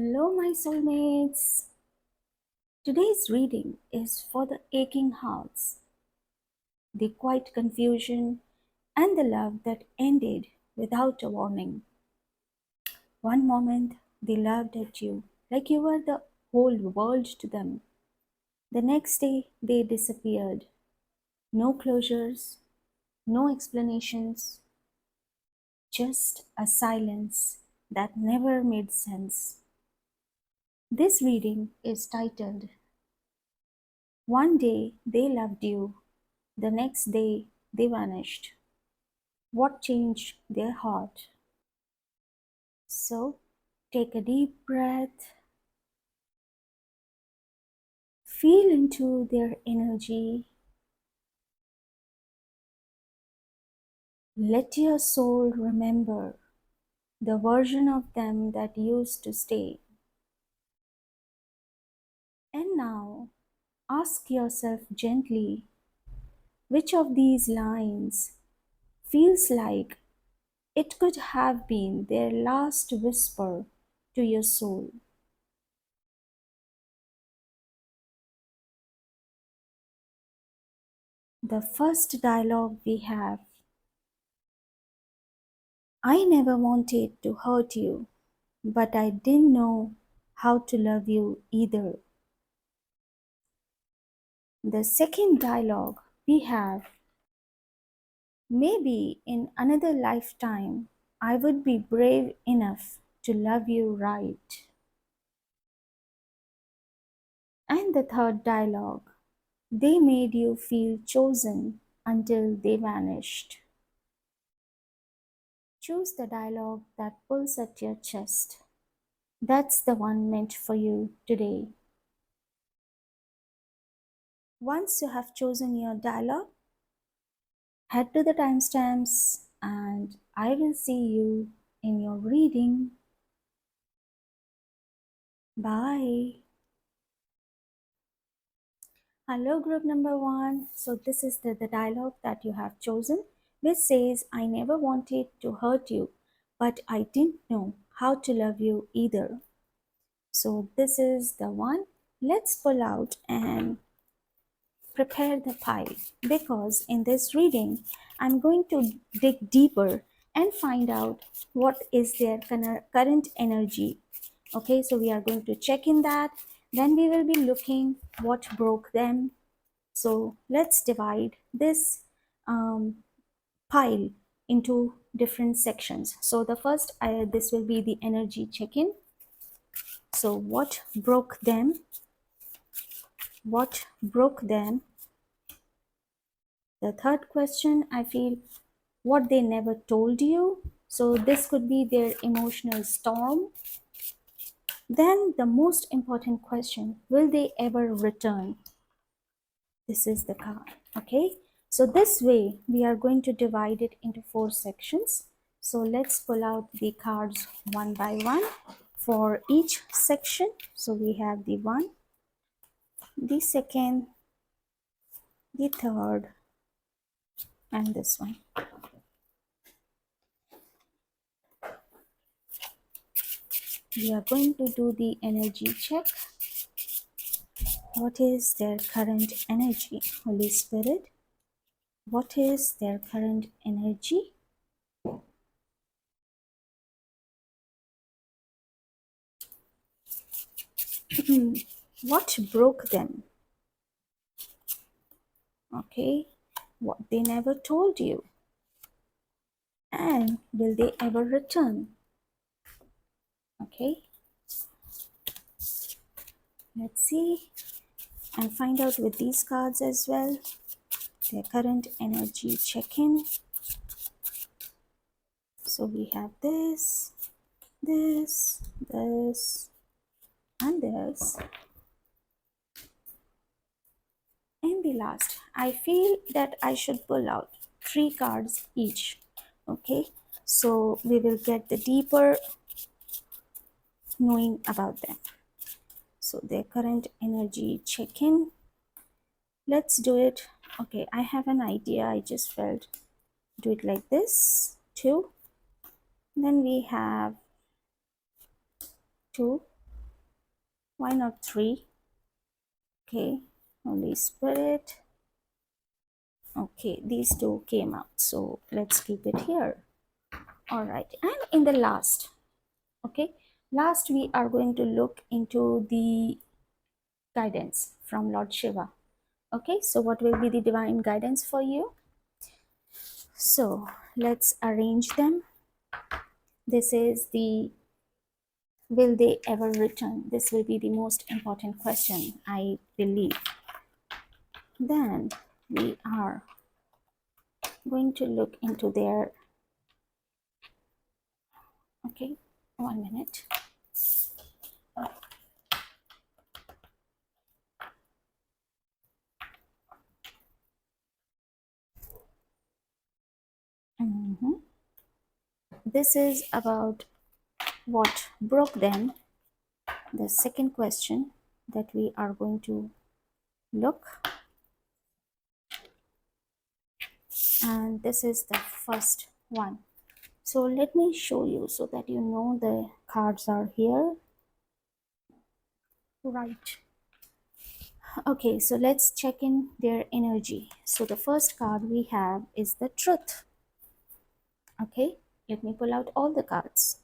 Hello, my soulmates. Today's reading is for the aching hearts, the quiet confusion, and the love that ended without a warning. One moment they loved at you like you were the whole world to them. The next day they disappeared. No closures, no explanations, just a silence that never made sense. This reading is titled One Day They Loved You, the next day they vanished. What changed their heart? So take a deep breath, feel into their energy, let your soul remember the version of them that used to stay. And now ask yourself gently which of these lines feels like it could have been their last whisper to your soul. The first dialogue we have: I never wanted to hurt you, but I didn't know how to love you either. The second dialogue we have: maybe in another lifetime I would be brave enough to love you right. And the third dialogue: they made you feel chosen until they vanished. Choose the dialogue that pulls at your chest. That's the one meant for you today. Once you have chosen your dialogue, head to the timestamps and I will see you in your reading. Bye. Hello, group number one. So, this is the dialogue that you have chosen, which says, I never wanted to hurt you, but I didn't know how to love you either. So, this is the one. Let's pull out and prepare the pile, because in this reading I'm going to dig deeper and find out what is their current energy. Okay, so we are going to check in that, then we will be looking what broke them. So let's divide this pile into different sections. So the first, this will be the energy check-in. So what broke them? What broke them? The third question, I feel, what they never told you. So this could be their emotional storm. Then the most important question, will they ever return? This is the card. Okay, so this way we are going to divide it into 4 sections. So let's pull out the cards one by one for each section. So we have the one, the second, the third, and this one. We are going to do the energy check. What is their current energy? Holy Spirit, what is their current energy? What broke them? Okay, what they never told you? And will they ever return? Okay, let's see and find out with these cards as well their current energy check-in. So we have this, this, this, and this. And the last, I feel that I should pull out 3 cards each. Okay, so we will get the deeper knowing about them. So their current energy check-in. Let's do it. Okay, I have an idea. I just felt do it like this. 2. Then we have 2. Why not three? Okay, Holy Spirit. Okay, these two came out, so let's keep it here. All right, and in the last, okay, last we are going to look into the guidance from Lord Shiva. Okay, so what will be the divine guidance for you? So let's arrange them. This is the will they ever return? This will be the most important question, I believe. Then we are going to look into their, okay, 1 minute. Mhm. This is about what broke them. The second question that we are going to look, and this is the first one. So let me show you so that you know the cards are here. Right. Okay, so let's check in their energy. So the first card we have is the truth. Okay, let me pull out all the cards.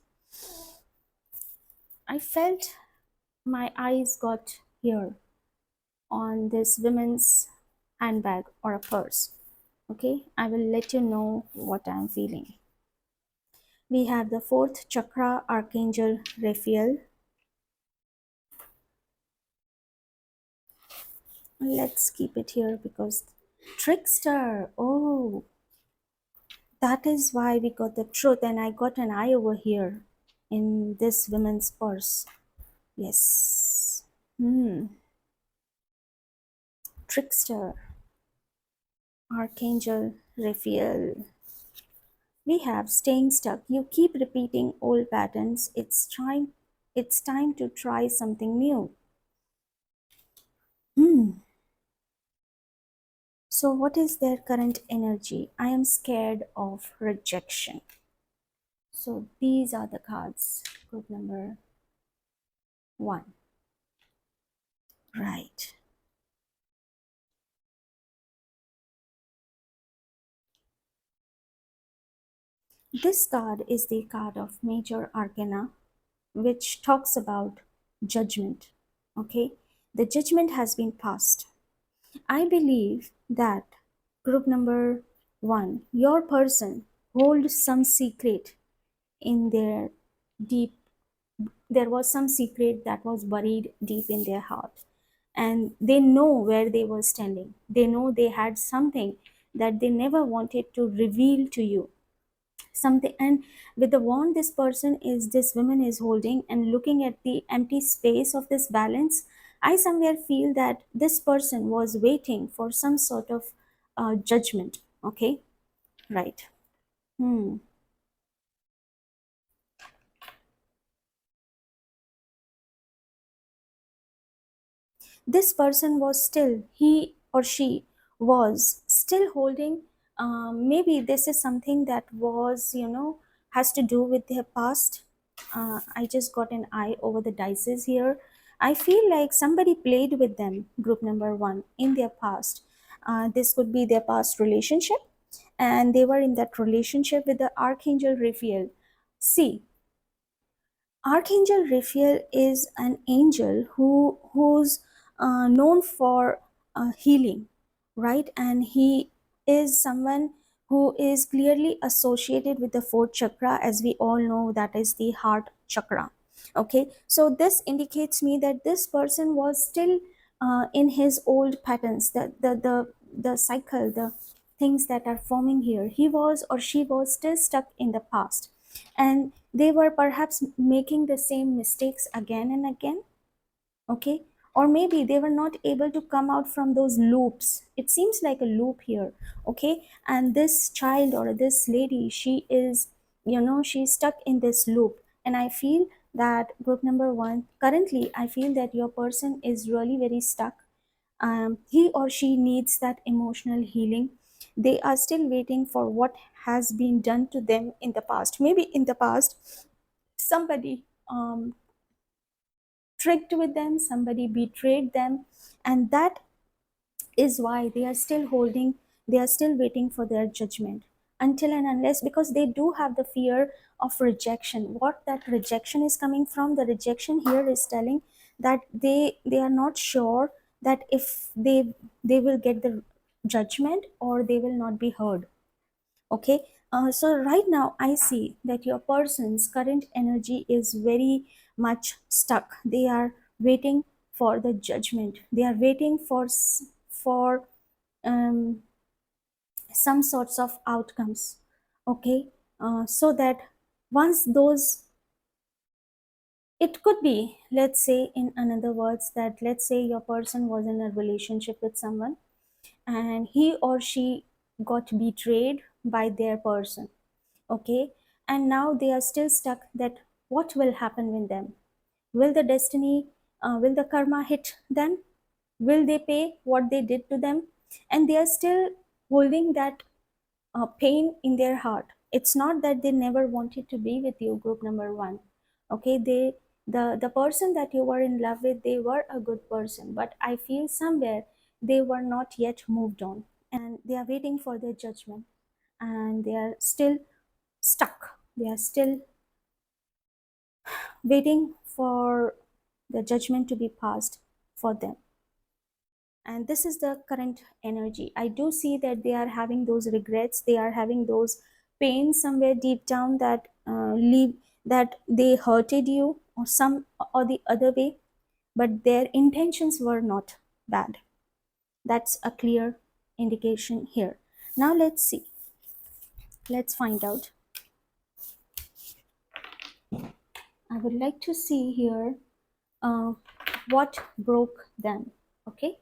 I felt my eyes got here on this women's handbag or a purse. Okay, I will let you know what I'm feeling. We have the fourth chakra, Archangel Raphael. Let's keep it here because trickster. Oh, that is why we got the truth, and I got an eye over here in this woman's purse. Yes. Hmm. Trickster, Archangel Raphael. We have staying stuck. You keep repeating old patterns. It's time to try something new. Hmm. So what is their current energy? I am scared of rejection. So these are the cards. Group number 1. Right. This card is the card of Major Arcana, which talks about judgment. Okay, the judgment has been passed. I believe that group number 1, your person holds some secret in their deep, there was some secret that was buried deep in their heart, and they know where they were standing. They know they had something that they never wanted to reveal to you, something. And with the wand this woman is holding and looking at the empty space of this balance, I somewhere feel that this person was waiting for some sort of judgment. Okay, right. Hmm. This person was still, he or she was still holding, maybe this is something that was, has to do with their past. I just got an eye over the dices here. I feel like somebody played with them, group number 1, in their past. This could be their past relationship, and they were in that relationship with the Archangel Raphael. See, Archangel Raphael is an angel who's known for healing, right? And he is someone who is clearly associated with the fourth chakra, as we all know, that is the heart chakra. Okay, so this indicates me that this person was still in his old patterns, the cycle, the things that are forming here. He was or she was still stuck in the past, and they were perhaps making the same mistakes again and again. Okay, or maybe they were not able to come out from those loops. It seems like a loop here. Okay, and this child or this lady, she is, she's stuck in this loop. And I feel that group number 1, currently I feel that your person is really very stuck. He or she needs that emotional healing. They are still waiting for what has been done to them in the past. Maybe in the past somebody tricked with them, somebody betrayed them, and that is why they are still holding, they are still waiting for their judgment, until and unless, because they do have the fear of rejection. What that rejection is coming from, the rejection here is telling that they are not sure that if they will get the judgment or they will not be heard. Okay. So right now I see that your person's current energy is very much stuck. They are waiting for the judgment, they are waiting for for um, some sorts of outcomes. Okay. So that once those, it could be, let's say in another words, that let's say your person was in a relationship with someone and he or she got betrayed by their person. Okay. And now they are still stuck that what will happen with them. Will the destiny, will the karma hit them? Will they pay what they did to them? And they are still holding that pain in their heart. It's not that they never wanted to be with you, group number one. Okay. The person that you were in love with, they were a good person, but I feel somewhere they were not yet moved on, and they are waiting for their judgment, and they are still stuck. They are still waiting for the judgment to be passed for them. And this is the current energy. I do see that they are having those regrets, they are having those pains somewhere deep down, that leave, that they hurted you or some or the other way, but their intentions were not bad. That's a clear indication here. Now let's see, let's find out. I would like to see here uh, what broke them. Okay.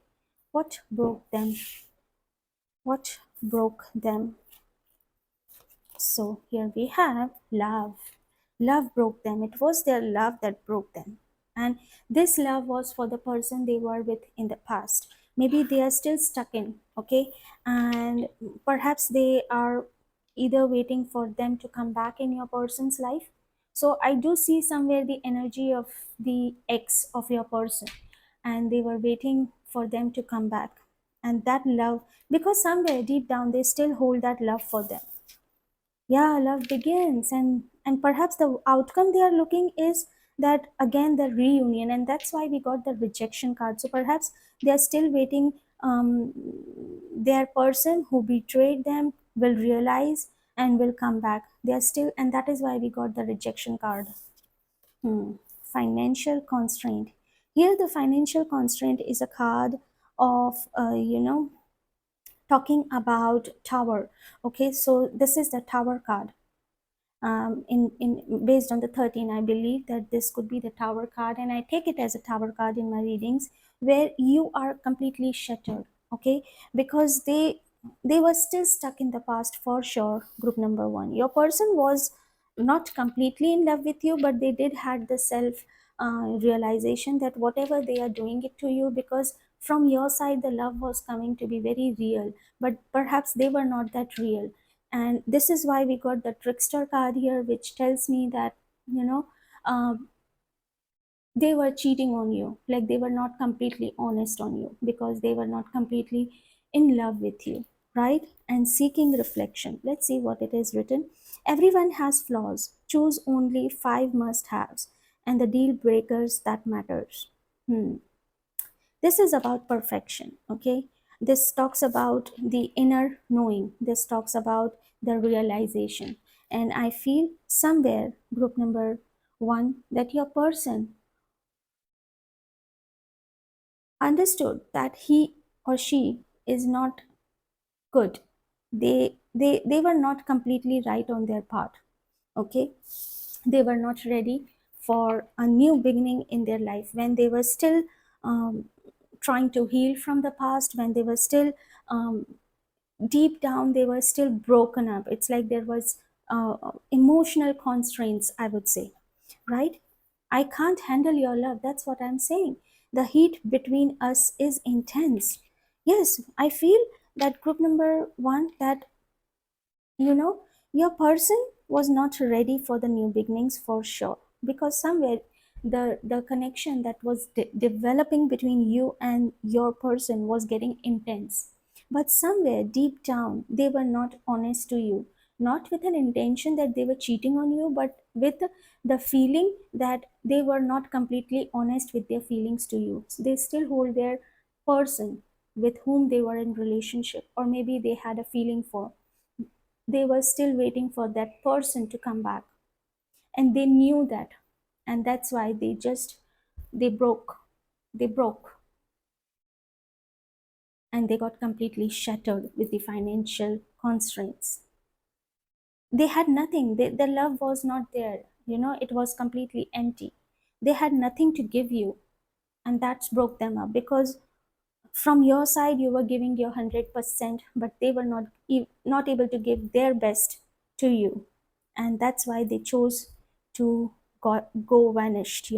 What broke them? What broke them? So here we have love. Love broke them. It was their love that broke them. And this love was for the person they were with in the past. Maybe they are still stuck in, okay? And perhaps they are either waiting for them to come back in your person's life. So I do see somewhere the energy of the ex of your person, and they were waiting for them to come back. And that love, because somewhere deep down they still hold that love for them. Yeah, love begins, and perhaps the outcome they are looking is that again the reunion, and that's why we got the rejection card. So perhaps they are still waiting, their person who betrayed them will realize and will come back. They are still, and that is why we got the rejection card. Financial constraint. Here the financial constraint is a card of talking about tower. Okay, so this is the tower card. In based on the 13, I believe that this could be the tower card, and I take it as a tower card in my readings, where you are completely shattered. Okay, because they were still stuck in the past for sure. Group number one, your person was not completely in love with you, but they did had the self realization that whatever they are doing it to you, because from your side the love was coming to be very real, but perhaps they were not that real. And this is why we got the trickster card here, which tells me that you know uh, they were cheating on you, like they were not completely honest on you, because they were not completely in love with you, right? And seeking reflection, let's see what it is written. Everyone has flaws, choose only 5 must haves and the deal breakers that matters. This is about perfection. Okay, this talks about the inner knowing, this talks about the realization. And I feel somewhere, group number one, that your person understood that he or she is not good. They were not completely right on their part. Okay, they were not ready for a new beginning in their life, when they were still trying to heal from the past, when they were still deep down they were still broken up. It's like there was emotional constraints, I would say, right? I can't handle your love, that's what I'm saying. The heat between us is intense. Yes, I feel that group number one, that you know your person was not ready for the new beginnings for sure, because somewhere the connection that was developing between you and your person was getting intense, but somewhere deep down they were not honest to you, not with an intention that they were cheating on you, but with the feeling that they were not completely honest with their feelings to you. So they still hold their person with whom they were in relationship, or maybe they had a feeling for, they were still waiting for that person to come back, and they knew that, and that's why they broke they broke and they got completely shattered with the financial constraints. They had nothing. The love was not there, it was completely empty. They had nothing to give you, and that's broke them up, because from your side you were giving your 100%, but they were not able to give their best to you, and that's why they chose to go vanished.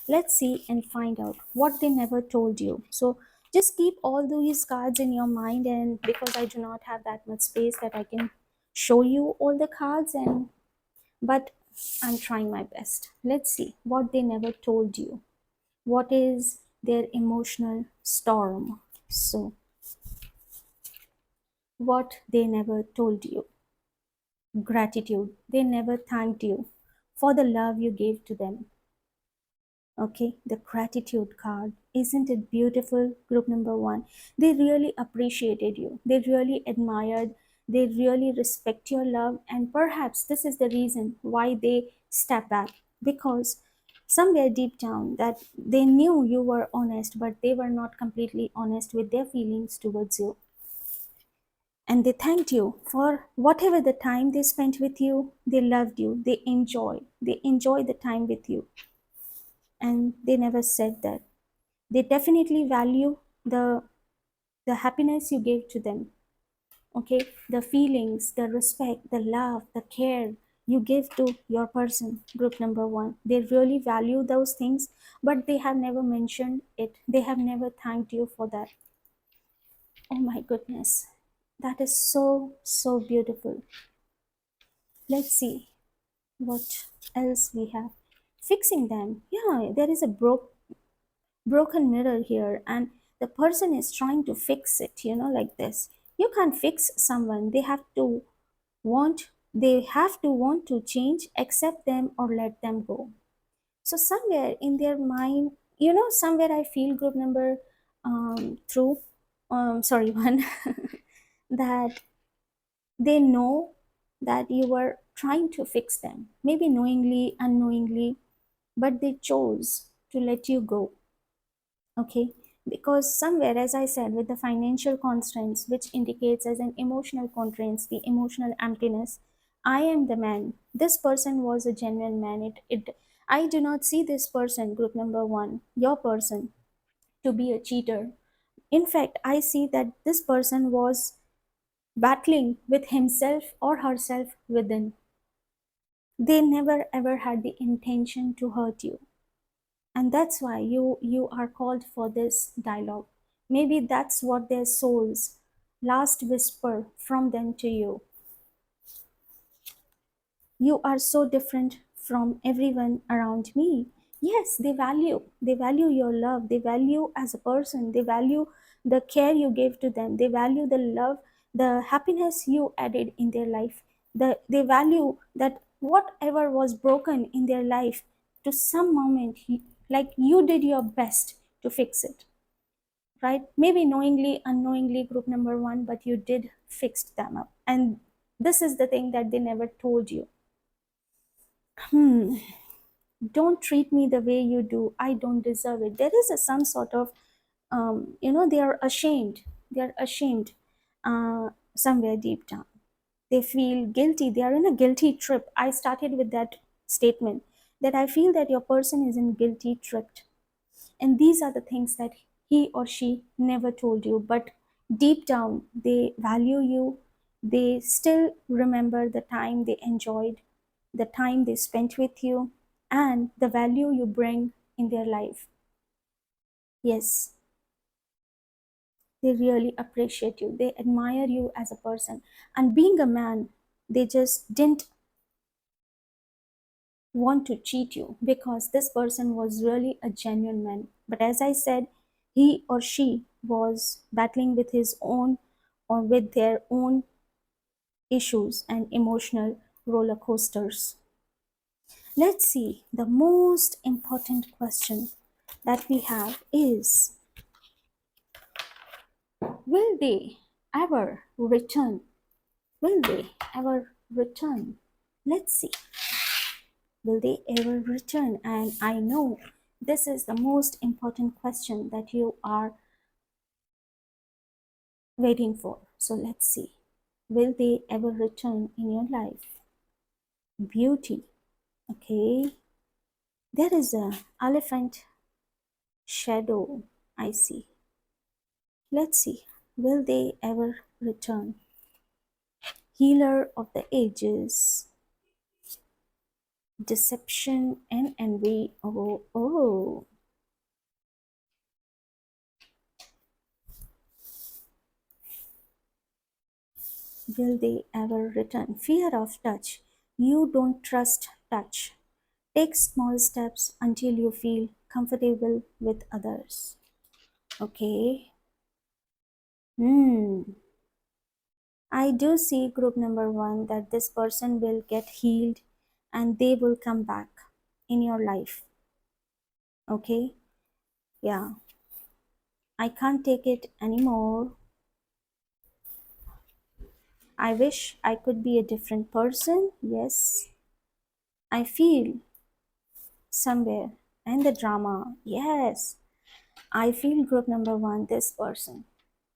Let's see and find out what they never told you. So just keep all these cards in your mind, and because I do not have that much space that I can show you all the cards, and but I'm trying my best. Let's see what they never told you. What is their emotional storm? So what they never told you. Gratitude. They never thanked you for the love you gave to them. Okay, the gratitude card. Isn't it beautiful? Group number one. They really appreciated you. They really admired. They really respect your love. And perhaps this is the reason why they step back. Because somewhere deep down that they knew you were honest, but they were not completely honest with their feelings towards you. And they thanked you for whatever the time they spent with you. They loved you. They enjoy the time with you, and they never said that. They definitely value the the happiness you gave to them. Okay, the feelings, the respect, the love, the care you give to your person. Group number one, they really value those things, but they have never mentioned it. They have never thanked you for that. Oh my goodness, that is so so beautiful. Let's see what else we have. Fixing them, yeah, there is a broken mirror here, and the person is trying to fix it, like this. You can't fix someone. They have to want to change, accept them, or let them go. So somewhere in their mind, somewhere I feel group number through sorry one that they know that you were trying to fix them, maybe knowingly, unknowingly, but they chose to let you go. Okay, because somewhere, as I said, with the financial constraints, which indicates as an emotional constraints, the emotional emptiness, I am the man. This person was a genuine man. I do not see this person, group number one, your person, to be a cheater. In fact, I see that this person was battling with himself or herself within. They never ever had the intention to hurt you, and that's why you are called for this dialogue. Maybe that's what their souls last whisper from them to you. You are so different from everyone around me. Yes, they value your love, they value as a person, they value the care you gave to them, they value the love, the happiness you added in their life. They value that whatever was broken in their life, to some moment like you did your best to fix it, right? Maybe knowingly, unknowingly, group number one, but you did fix them up. And this is the thing that they never told you. Hmm, don't treat me the way you do. I don't deserve it. There is some sort of, they are ashamed. They are ashamed somewhere deep down. They feel guilty. They are in a guilty trip. I started with that statement that I feel that your person is in guilty trip. And these are the things that he or she never told you, but deep down, they value you. They still remember the time they enjoyed, the time they spent with you, and the value you bring in their life. Yes, they really appreciate you. They admire you as a person. And being a man, they just didn't want to cheat you because this person was really a genuine man. But as I said, he or she was battling with his own or with their own issues and emotional roller coasters. Let's see, the most important question that we have is, will they ever return? Will they ever return? Let's see. Will they ever return? And I know this is the most important question that you are waiting for. So let's see. Will they ever return in your life? Beauty. Okay. There is a elephant shadow I see. Let's see. Will they ever return? Healer of the ages. Deception and envy. Oh, oh. Will they ever return? Fear of touch. You don't trust touch. Take small steps until you feel comfortable with others. Okay. Hmm. I do see group number one that this person will get healed and they will come back in your life. Okay. Yeah. I can't take it anymore. I wish I could be a different person. Yes. I feel somewhere. And the drama. Yes. I feel group number one, this person.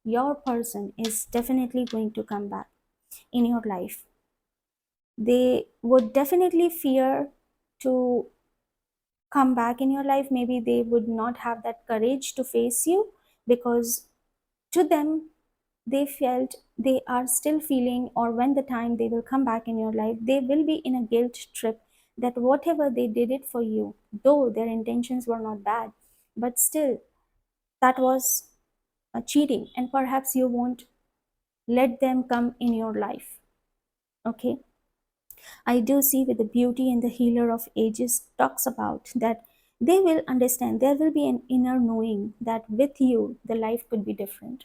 Your person is definitely going to come back in your life. They would definitely fear to come back in your life. Maybe they would not have that courage to face you because to them, they felt they are still feeling, or when the time they will come back in your life, they will be in a guilt trip that whatever they did it for you, though their intentions were not bad, but still that was a cheating, and perhaps you won't let them come in your life. Okay. I do see with the beauty and the healer of ages talks about that they will understand, there will be an inner knowing that with you the life could be different.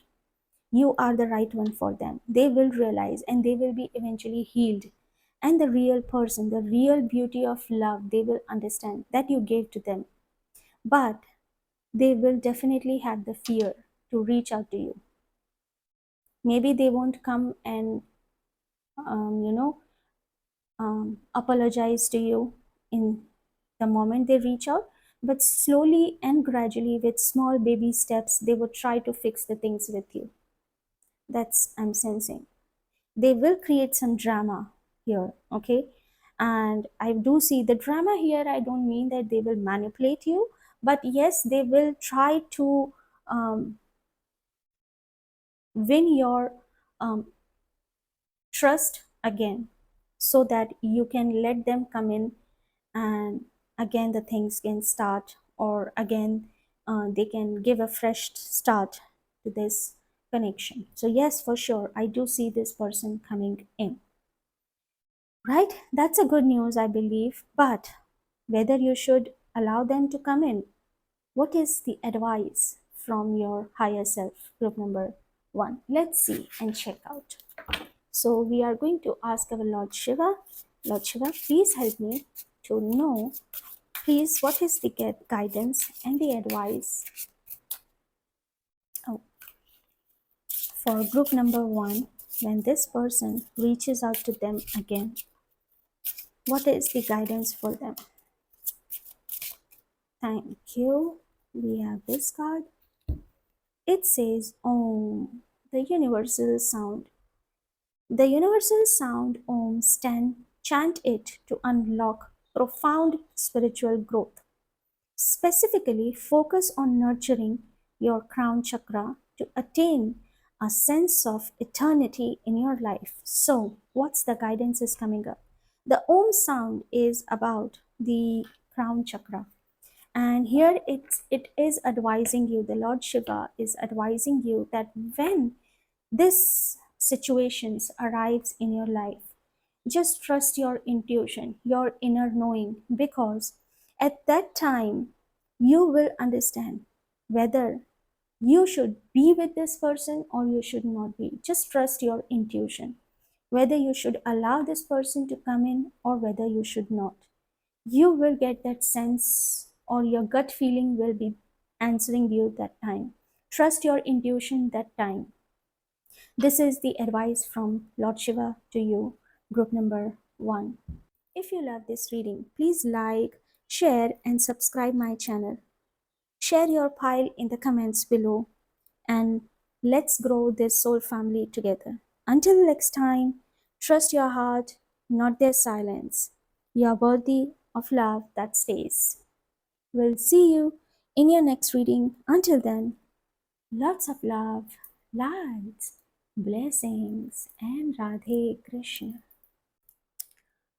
You are the right one for them. They will realize and they will be eventually healed. And the real person, the real beauty of love, they will understand that you gave to them. But they will definitely have the fear to reach out to you. Maybe they won't come and, um, you know, apologize to you in the moment they reach out, but slowly and gradually, with small baby steps, they would try to fix the things with you. That's I'm sensing. They will create some drama here, okay? And I do see the drama here. I don't mean that they will manipulate you, but yes, they will try to win your um, trust again so that you can let them come in, and again the things can start, or again they can give a fresh start to this connection. So yes, for sure, I do see this person coming in, right? That's a good news, I believe. But whether you should allow them to come in, what is the advice from your higher self? Group number one, let's see and check out. So we are going to ask our Lord Shiva. Lord Shiva, please help me to know, please, what is the guidance and the advice, oh, for group number one when this person reaches out to them again? What is the guidance for them? Thank you. We have this card. It says Om, the universal sound. The universal sound Om, chant it to unlock profound spiritual growth. Specifically, focus on nurturing your crown chakra to attain a sense of eternity in your life. So, what's the guidance is coming up? The Om sound is about the crown chakra. And here it is advising you, the Lord Shiva is advising you that when this situations arrives in your life, Just trust your intuition, your inner knowing, because at that time you will understand whether you should be with this person or you should not be. Just trust your intuition, whether you should allow this person to come in or whether you should not. You will get that sense, or your gut feeling will be answering you that time. Trust your intuition that time. This is the advice from Lord Shiva to you, group number 1. If you love this reading, please like, share, and subscribe my channel. Share your pile in the comments below, and let's grow this soul family together. Until next time, trust your heart, not their silence. You are worthy of love that stays. We'll see you in your next reading. Until then, lots of love, light, blessings, and Radhe Krishna.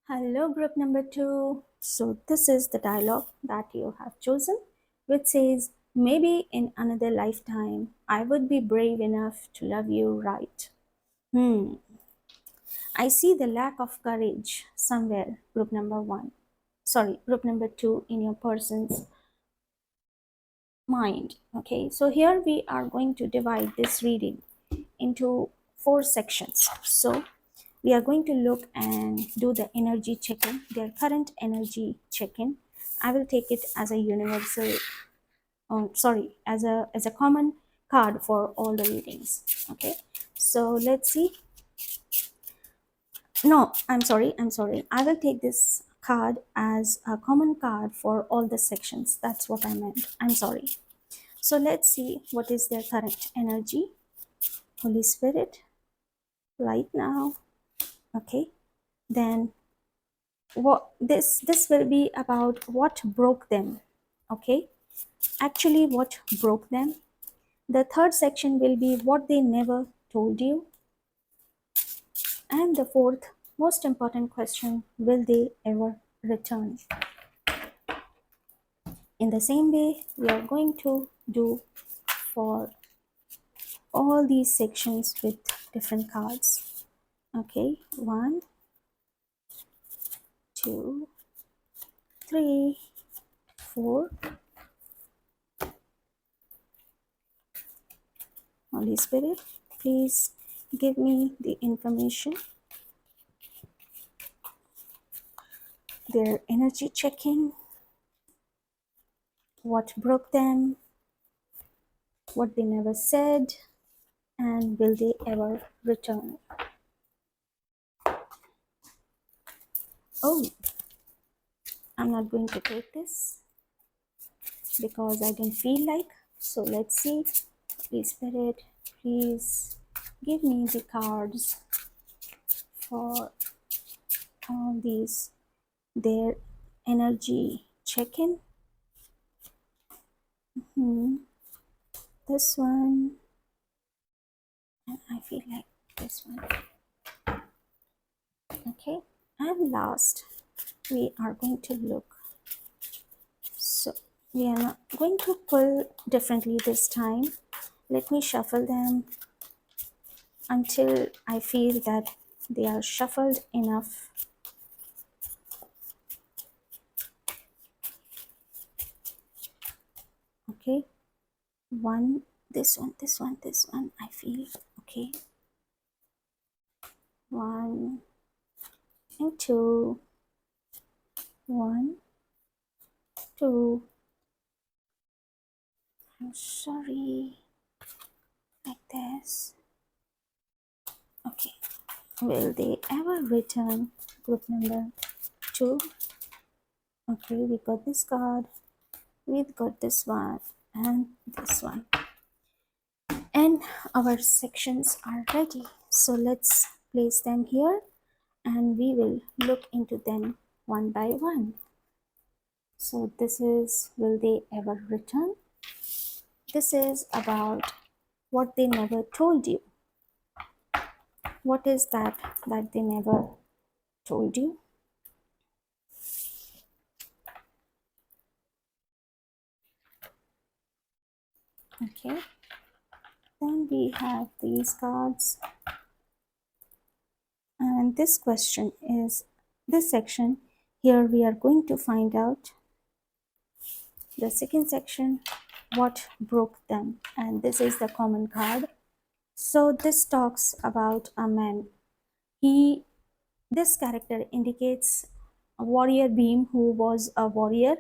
Hello, group number 2. So, this is the dialogue that you have chosen, which says, maybe in another lifetime, I would be brave enough to love you right. I see the lack of courage somewhere, group number 1. Sorry, group number 2 in your person's mind. Okay, so here we are going to divide this reading into 4 sections. So, we are going to look and do the energy check-in, their current energy check-in. I will take it as a universal, as a common card for all the readings. Okay, so let's see. No, I'm sorry. I will take this card as a common card for all the sections. That's what I meant. I'm sorry. So let's see what is their current energy. Holy Spirit, right now. Okay, then what this will be about what broke them. Okay, actually what broke them. The third section will be what they never told you, and the fourth most important question, will they ever return? In the same way we are going to do for all these sections with different cards. Okay, 1, 2, 3, 4. Holy Spirit, please give me the information, their energy checking, what broke them, what they never said, and will they ever return? Oh, I'm not going to take this because I don't feel like. So let's see. Holy Spirit, please give me the cards for all these, their energy check-in. This one, and I feel like this one. Okay, and last we are going to look. So we are not going to pull differently this time. Let me shuffle them until I feel that they are shuffled enough. Okay, one, this one, this one, this one, I feel okay. 1 and 2, 1, 2. I'm sorry, like this. Okay, will they ever return? Group number 2. Okay, we got this card, we've got this one and this one, and our sections are ready. So let's place them here and we will look into them one by one. So this is, will they ever return? This is about what they never told you. What is that that they never told you? Okay, then we have these cards. And this question is this section. Here we are going to find out the second section, what broke them. And this is the common card. So this talks about a man. He This character indicates a warrior being who was a warrior,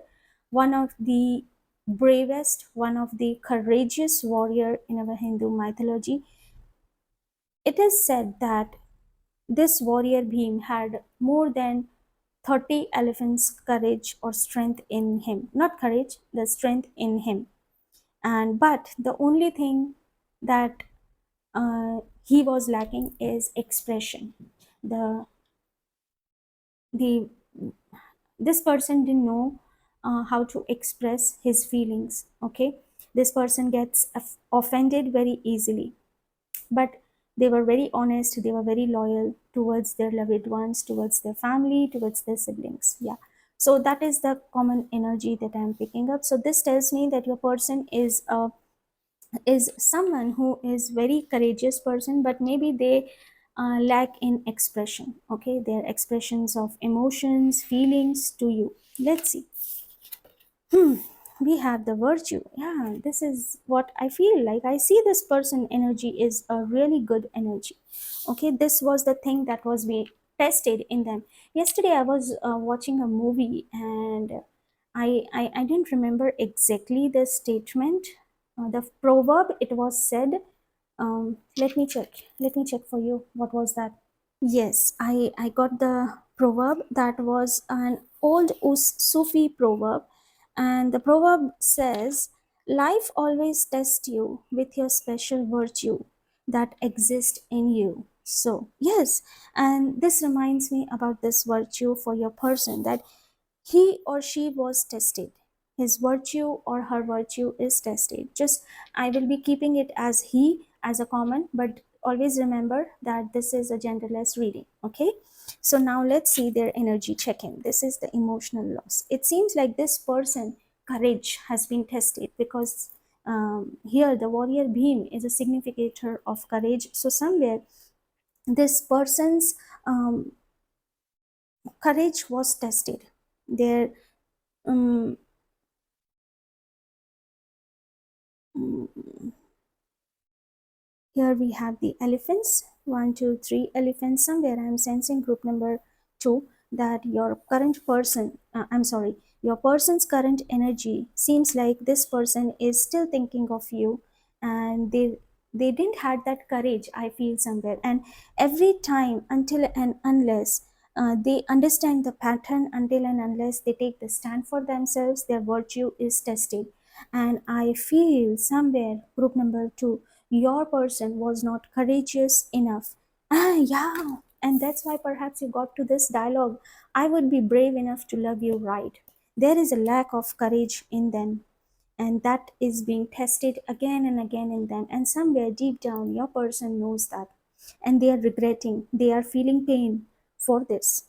one of the bravest, one of the courageous warrior in our Hindu mythology. It is said that this warrior being had more than 30 elephants' courage or strength in him. Not courage, the strength in him. And but the only thing that he was lacking is expression. The the this person didn't know how to express his feelings. Okay, this person gets offended very easily, but they were very honest, they were very loyal towards their loved ones, towards their family, towards their siblings. Yeah, so that is the common energy that I'm picking up. So this tells me that your person is someone who is very courageous person, but maybe they lack in expression. Okay, their expressions of emotions, feelings to you. Let's see. We have the virtue. Yeah, this is what I feel like. I see this person energy is a really good energy. Okay, this was the thing that was being tested in them. Yesterday I was watching a movie, and I didn't remember exactly the statement, the proverb it was said. Let me check for you what was that. Yes, I got the proverb. That was an old Sufi proverb. And the proverb says, life always tests you with your special virtue that exists in you. So, yes, and this reminds me about this virtue for your person, that he or she was tested. His virtue or her virtue is tested. Just, I will be keeping it as he, as a common, but always remember that this is a genderless reading. Okay, so now let's see their energy check-in. This is the emotional loss. It seems like this person courage has been tested, because here the warrior beam is a significator of courage. So somewhere this person's courage was tested. Their um, mm, here we have the elephants. One, two, three elephants. Somewhere I'm sensing group number two, that your current person, I'm sorry, your person's current energy seems like this person is still thinking of you, and they didn't had that courage, I feel somewhere. And every time, until and unless they understand the pattern, until and unless they take the stand for themselves, their virtue is tested. And I feel somewhere group number two, your person was not courageous enough. Yeah, and that's why perhaps you got to this dialogue. I would be brave enough to love you, right? There is a lack of courage in them, and that is being tested again and again in them. And somewhere deep down, your person knows that, and they are regretting, they are feeling pain for this.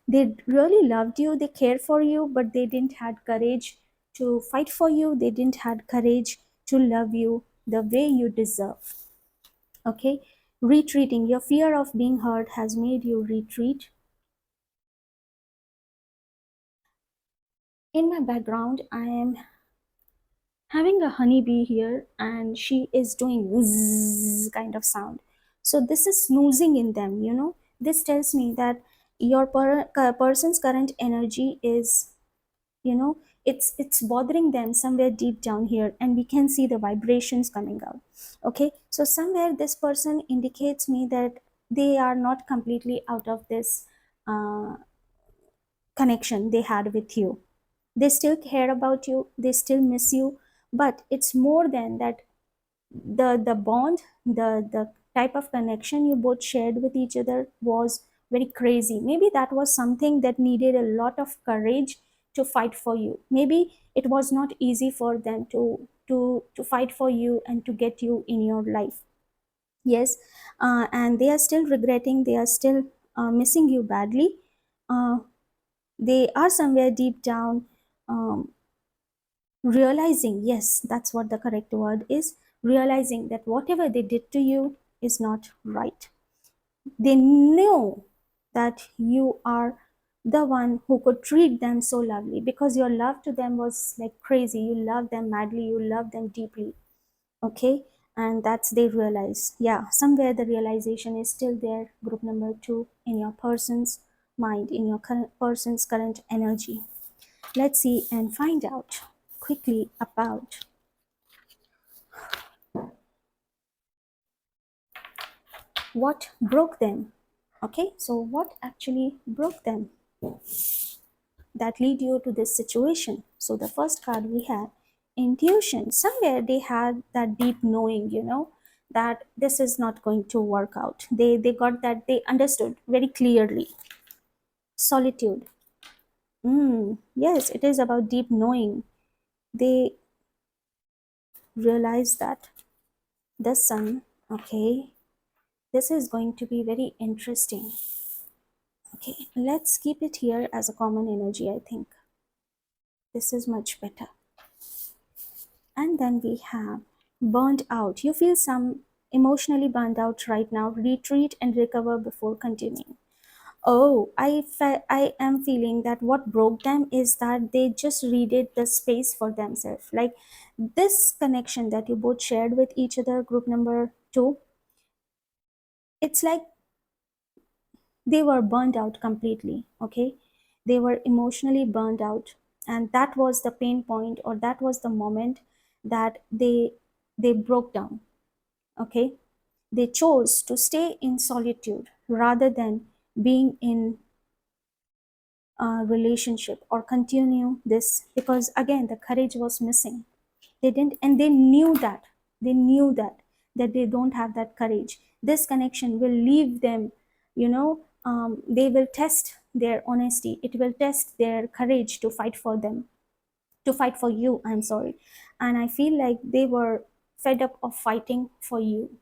They really loved you, they cared for you, but they didn't had courage to fight for you. They didn't had courage to love you the way you deserve. Okay, retreating, your fear of being hurt has made you retreat. In my background, I am having a honeybee here, and she is doing zzz kind of sound. So this is snoozing in them, this tells me that your person's current energy is, it's bothering them somewhere deep down here, and we can see the vibrations coming out. Okay, so somewhere this person indicates me that they are not completely out of this uh, connection they had with you. They still care about you, they still miss you, but it's more than that. The bond, the type of connection you both shared with each other was very crazy. Maybe that was something that needed a lot of courage to fight for you. Maybe it was not easy for them to fight for you and to get you in your life. Yes, and they are still regretting, they are still missing you badly. uh, they are somewhere deep down um, realizing, yes, that's what the correct word is, realizing that whatever they did to you is not right. They knew that you are the one who could treat them so lovely, because your love to them was like crazy. You love them madly, you love them deeply. Okay. And that's they realize, yeah, somewhere the realization is still there, group number two, in your person's mind, in your person's current energy. Let's see and find out quickly about what broke them. Okay, so what actually broke them that lead you to this situation? So the first card we have intuition. Somewhere they had that deep knowing, that this is not going to work out. They got that, they understood very clearly. Solitude. Yes, it is about deep knowing. They realize that the sun, okay, this is going to be very interesting. Okay, let's keep it here as a common energy. I think this is much better. And then we have burned out. You feel some emotionally burned out right now. Retreat and recover before continuing. Oh, I am feeling that what broke them is that they just needed the space for themselves. Like this connection that you both shared with each other, group number two, it's like they were burned out completely. Okay, they were emotionally burned out, and that was the pain point, or that was the moment that they broke down. Okay, they chose to stay in solitude rather than being in a relationship or continue this, because again the courage was missing. They didn't, and they knew that, that they don't have that courage. This connection will leave them, they will test their honesty, it will test their courage to fight for them, to fight for you, I'm sorry. And I feel like they were fed up of fighting for you,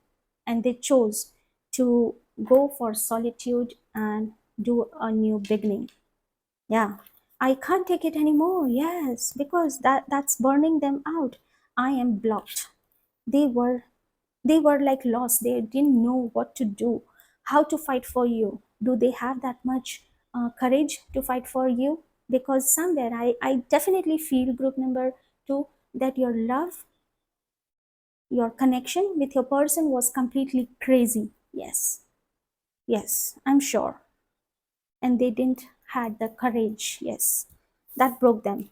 and they chose to go for solitude and do a new beginning. Yeah, I can't take it anymore. Yes, because that's burning them out. I am blocked. They were they were like lost. They didn't know what to do, how to fight for you. Do they have that much courage to fight for you? Because somewhere I definitely feel, group number two, that your love, your connection with your person was completely crazy. Yes, yes, I'm sure. And they didn't had the courage. Yes, that broke them.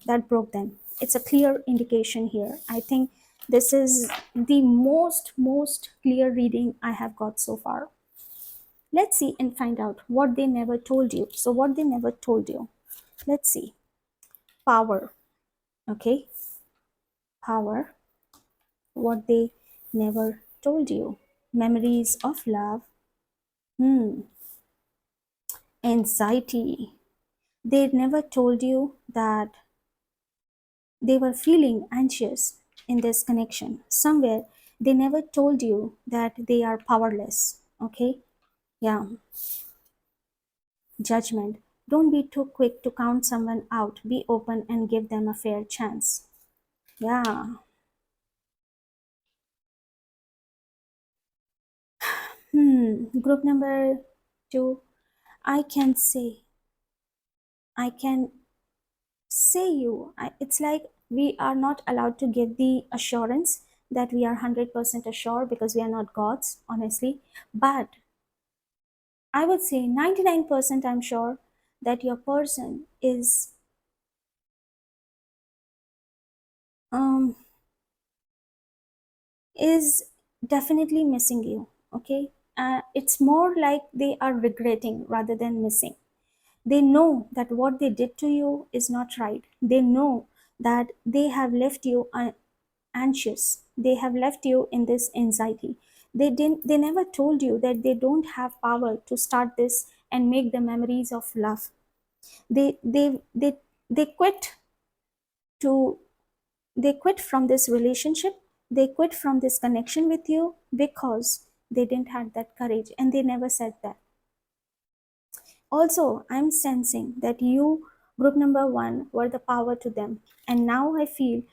It's a clear indication here. I think this is the most clear reading I have got so far. Let's see and find out what they never told you. So what they never told you, let's see. Power. Okay, power. What they never told you. Memories of love. Hmm. Anxiety. They never told you that they were feeling anxious in this connection. Somewhere they never told you that they are powerless. Okay? Yeah. Judgment. Don't be too quick to count someone out. Be open and give them a fair chance. Yeah. Group number two. I can say, I can say you. It's like we are not allowed to give the assurance that we are 100% assured, because we are not gods, honestly. But I would say 99% I'm sure that your person um is definitely missing you. Okay, it's more like they are regretting rather than missing. They know that what they did to you is not right. They know that they have left you anxious. They have left you in this anxiety. They never told you that they don't have power to start this and make the memories of love. They quit to they quit from this relationship. They quit from this connection with you because they didn't have that courage, and they never said that. Also, I'm sensing that you, group number one, were the power to them, and now I feel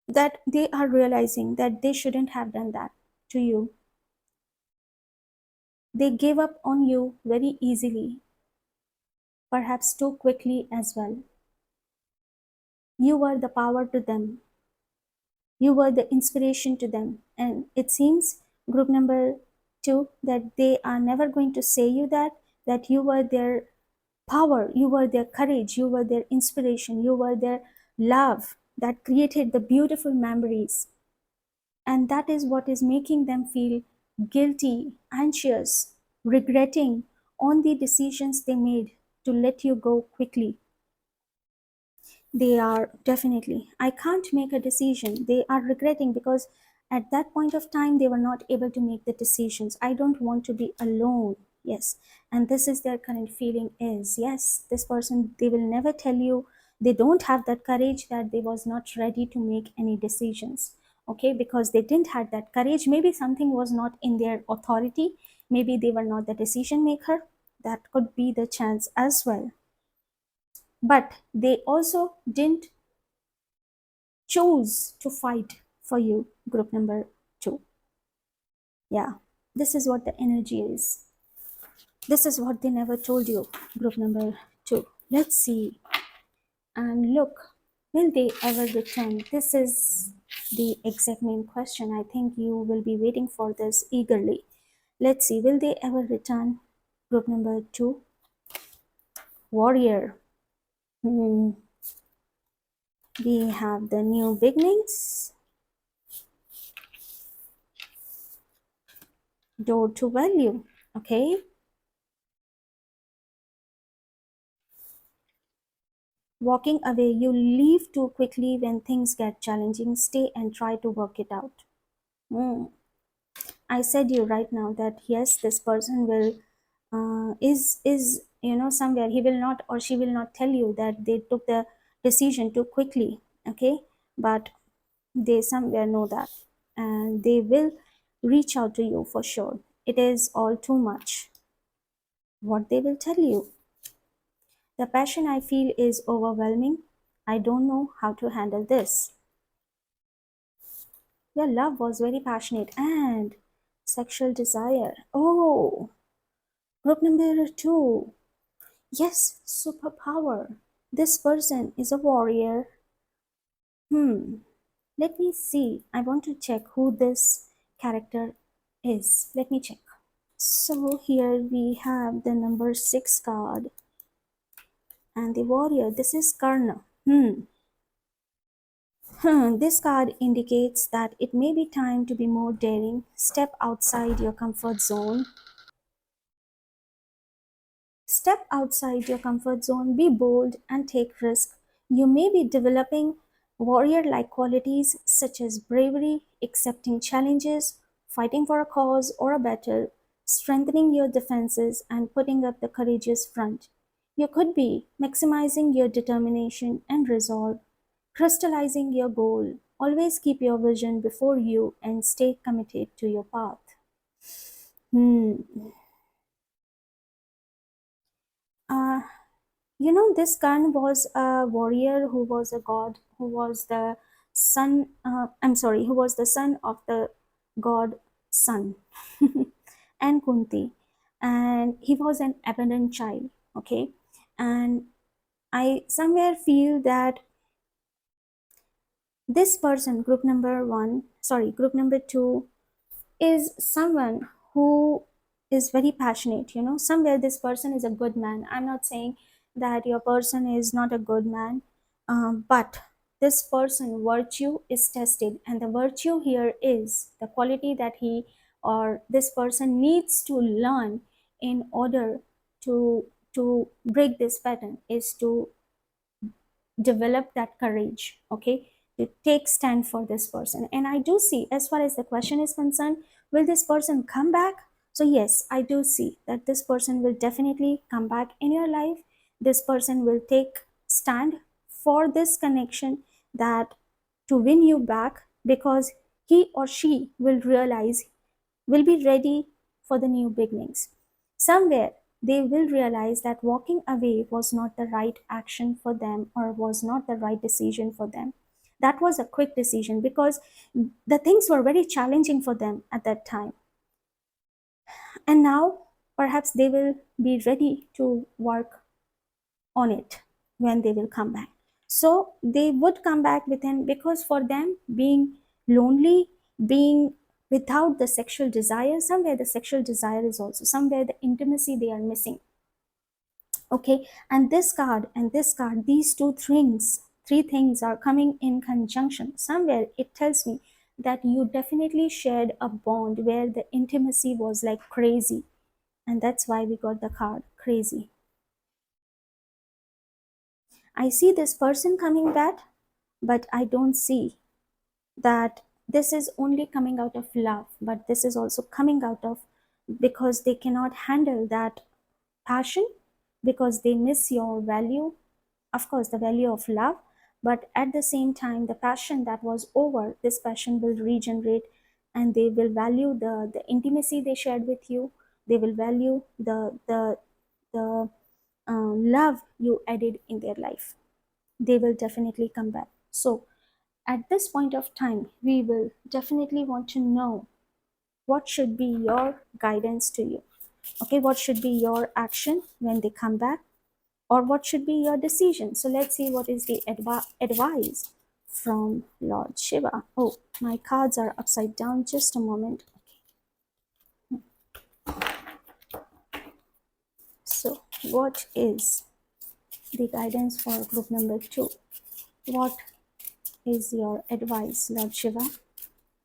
that they are realizing that they shouldn't have done that to you. They gave up on you very easily, perhaps too quickly as well. You were the power to them, you were the inspiration to them. And it seems, group number two, that they are never going to say you that you were their power, you were their courage, you were their inspiration, you were their love that created the beautiful memories. And that is what is making them feel guilty, anxious, regretting on the decisions they made to let you go quickly. They are definitely, I can't make a decision. They are regretting because at that point of time they were not able to make the decisions. I don't want to be alone. Yes. And this is their current feeling is, yes, this person, they will never tell you, they don't have that courage, that they was not ready to make any decisions. Okay, because they didn't have that courage. Maybe something was not in their authority. Maybe they were not the decision maker. That could be the chance as well. But they also didn't choose to fight for you, group number two. Yeah, this is what the energy is. This is what they never told you, group number two. Let's see and look, will they ever return? This is the exact main question. I think you will be waiting for this eagerly. Let's see, will they ever return? Group number two, warrior. Hmm. We have the new beginnings, door to value. Okay, walking away, you leave too quickly when things get challenging. Stay and try to work it out. Hmm. I said you right now that yes, this person will is somewhere he will not or she will not tell you that they took the decision too quickly. Okay, but they somewhere know that, and they will reach out to you for sure. It is all too much what they will tell you. The passion I feel is overwhelming. I don't know how to handle this. Your love was very passionate and sexual desire. Oh, group number two. Yes, superpower. This person is a warrior. Hmm. Let me see. I want to check who this character is. Let me check. So here we have the number six card and the warrior. This is Karna. This card indicates that it may be time to be more daring, step outside your comfort zone. Step outside your comfort zone, be bold, and take risk. You may be developing warrior like qualities such as bravery, accepting challenges, fighting for a cause or a battle, strengthening your defenses, and putting up the courageous front. You could be maximizing your determination and resolve, crystallizing your goal. Always keep your vision before you and stay committed to your path. Hmm. Uh, this Karn was a warrior who was a god, who was the son, who was the son of the god Sun and Kunti. And he was an abandoned child, okay? And I somewhere feel that this person, group number two, is someone who is very passionate. Somewhere this person is a good man. I'm not saying that your person is not a good man, but this person virtue is tested, and the virtue here is the quality that he or this person needs to learn in order to break this pattern is to develop that courage, okay, to take stand for this person. And I do see, as far as the question is concerned, will this person come back? So yes, I do see that this person will definitely come back in your life. This person will take stand for this connection, that to win you back, because he or she will realize, will be ready for the new beginnings. Somewhere they will realize that walking away was not the right action for them, or was not the right decision for them. That was a quick decision because the things were very challenging for them at that time. And now Perhaps they will be ready to work on it when they will come back. So they would come back within, because for them, being lonely, being without the sexual desire, somewhere the sexual desire is also, somewhere the intimacy they are missing. Okay, and this card, these three things are coming in conjunction. Somewhere it tells me that you definitely shared a bond where the intimacy was like crazy, and that's why we got the card crazy. I see this person coming back, but I don't see that this is only coming out of love, but this is also coming out of, because they cannot handle that passion, because they miss your value, of course, the value of love, but at the same time, the passion that was over, this passion will regenerate, and they will value the intimacy they shared with you. They will value the love you added in their life. They will definitely come back. So, at this point of time, we will definitely want to know what should be your guidance to you. Okay, what should be your action when they come back, or what should be your decision? So, let's see what is the advice from Lord Shiva. Oh, my cards are upside down. Just a moment. So, what is the guidance for group number 2? What is your advice, Lord Shiva?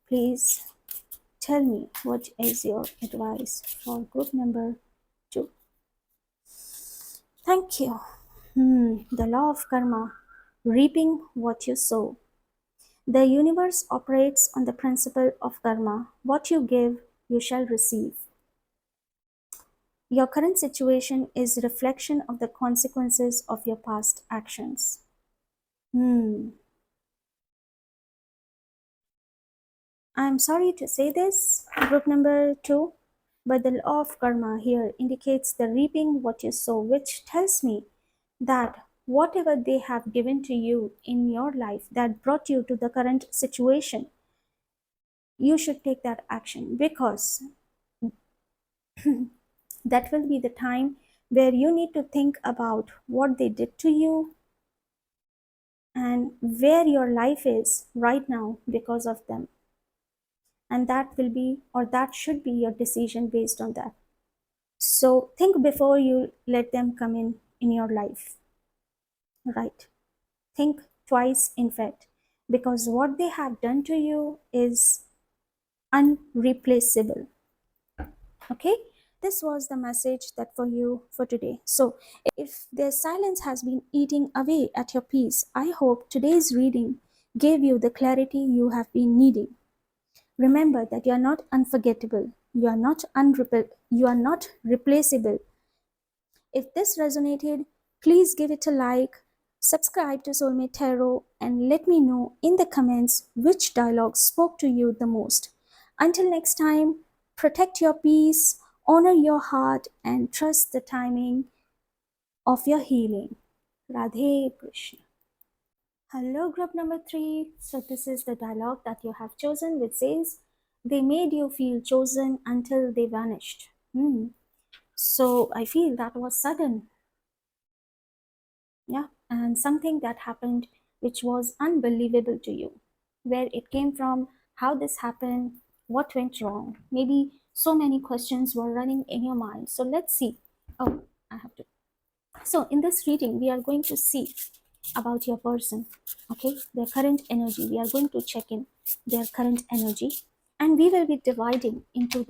Please tell me, what is your advice for group number 2? Thank you. The law of karma, reaping what you sow. The universe operates on the principle of karma. What you give, you shall receive. Your current situation is reflection of the consequences of your past actions. Hmm. I'm sorry to say this, group number 2, but the law of karma here indicates the reaping what you sow, which tells me that whatever they have given to you in your life that brought you to the current situation, you should take that action, because that will be the time where you need to think about what they did to you and where your life is right now because of them. And that will be, or that should be, your decision based on that. So think before you let them come in your life, right? Think twice, in fact, because what they have done to you is unreplaceable. Okay, this was the message that for you for today. So if their silence has been eating away at your peace, I hope today's reading gave you the clarity you have been needing. Remember that you are not unforgettable, you are not replaceable. If this resonated, please give it a like, subscribe to Soulmate Tarot, and let me know in the comments which dialogue spoke to you the most. Until next time, protect your peace, honor your heart, and trust the timing of your healing. Radhe Krishna. Hello, group number 3. So, this is the dialogue that you have chosen, which says, they made you feel chosen until they vanished. So, I feel that was sudden. Yeah, and something that happened which was unbelievable to you. Where it came from, how this happened, what went wrong. Maybe so many questions were running in your mind. So, let's see. Oh, I have to. So, in this reading, we are going to see about your person, okay, their current energy. We are going to check in their current energy, and we will be dividing into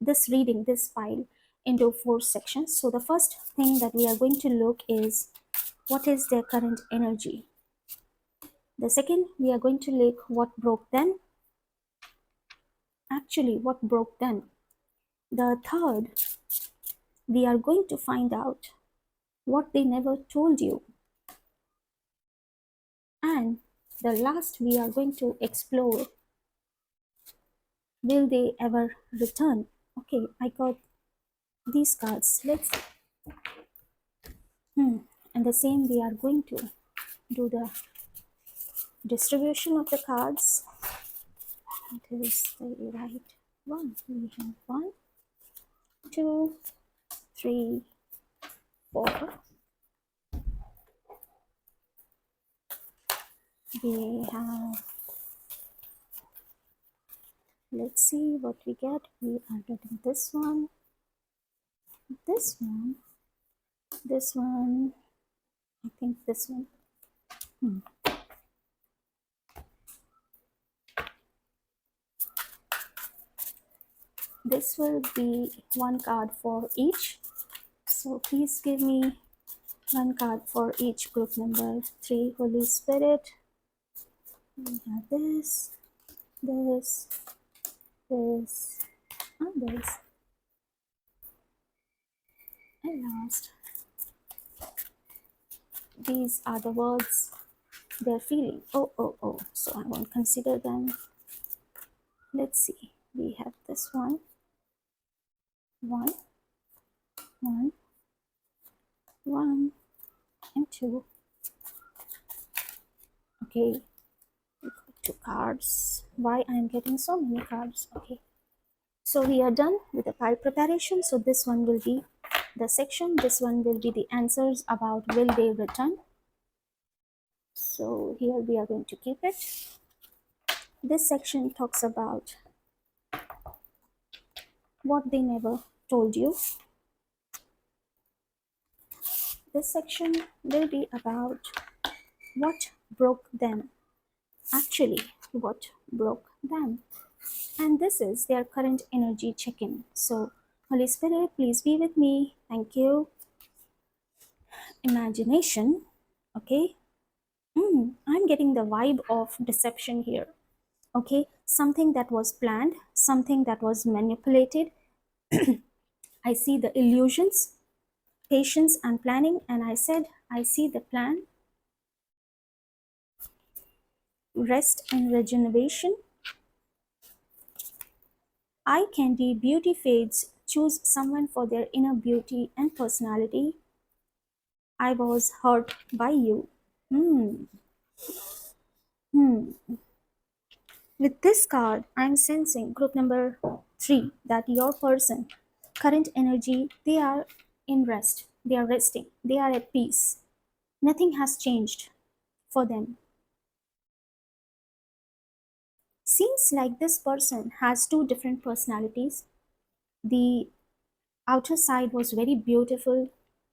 this reading, this file, into 4 sections. So the first thing that we are going to look is what is their current energy. The second, we are going to look what broke them, actually what broke them. The third, we are going to find out what they never told you. And the last, we are going to explore, will they ever return? Okay, I got these cards. Let's and the same, we are going to do the distribution of the cards. It is the right one. We have 1, 2, 3, 4. We have, let's see what we get. We are getting this one, this one, I think this one. Hmm. This will be one card for each. So please give me one card for each group number 3. Holy Spirit, we have this, this, this, and this. And last, these are the words they're feeling. Oh, oh, oh. So I won't consider them. Let's see. We have this one, one, one, one, and two. Okay, we got 2 cards. Why I'm getting so many cards? Okay. So we are done with the pile preparation. So this one will be the section. This one will be the answers about will they return. So here we are going to keep it. This section talks about what they never told you. This section will be about what broke them. Actually, what broke them. And this is their current energy check-in. So Holy Spirit, please be with me. Thank you. Imagination. Okay. I'm getting the vibe of deception here. Okay. Something that was planned, something that was manipulated. I see the illusions, patience, and planning. And I said, I see the plan, rest, and regeneration. Eye candy, beauty fades. Choose someone for their inner beauty and personality. I was hurt by you. Hmm. Hmm. With this card, I'm sensing group number 3 that your person, current energy, they are in rest. They are resting. They are at peace. Nothing has changed for them. Seems like this person has 2 different personalities. The outer side was very beautiful,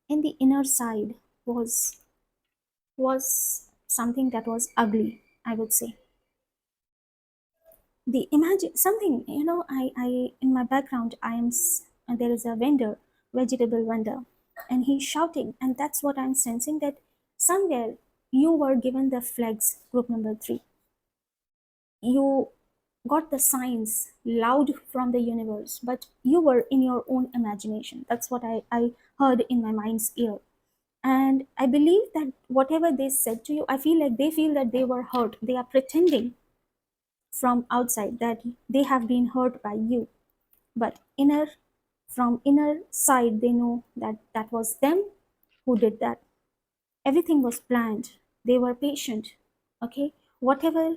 and the inner side was something that was ugly, I would say. The imagine something, I in my background there is a vendor, vegetable vendor, and he's shouting, and that's what I'm sensing, that somewhere you were given the flags, group number 3. You got the signs loud from the universe, but you were in your own imagination. That's what I heard in my mind's ear. And I believe that whatever they said to you, I feel like they feel that they were hurt. They are pretending from outside that they have been hurt by you, but from inner side they know that that was them who did that. Everything was planned. They were patient. Okay, whatever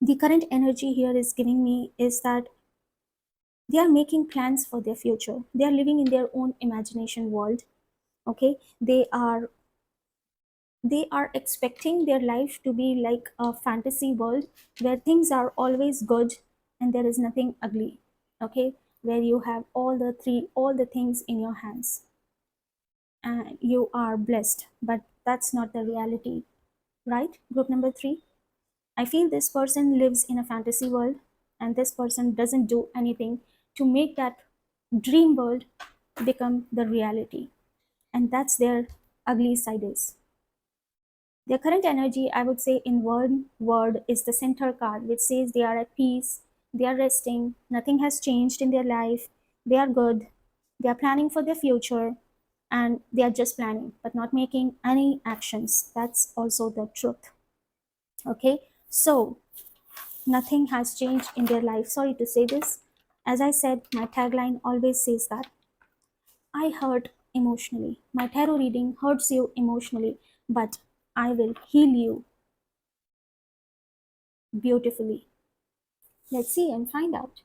the current energy here is giving me is that they are making plans for their future. They are living in their own imagination world. Okay, they are expecting their life to be like a fantasy world where things are always good and there is nothing ugly. Okay, where you have all the things in your hands and you are blessed, but that's not the reality, right? Group number 3, I feel this person lives in a fantasy world, and this person doesn't do anything to make that dream world become the reality, and that's their ugly side is. Their current energy, I would say, in one word, is the center card, which says they are at peace, they are resting, nothing has changed in their life, they are good, they are planning for their future, and they are just planning, but not making any actions. That's also the truth. Okay, so nothing has changed in their life. Sorry to say this. As I said, my tagline always says that I hurt emotionally. My tarot reading hurts you emotionally, but I will heal you beautifully. Let's see and find out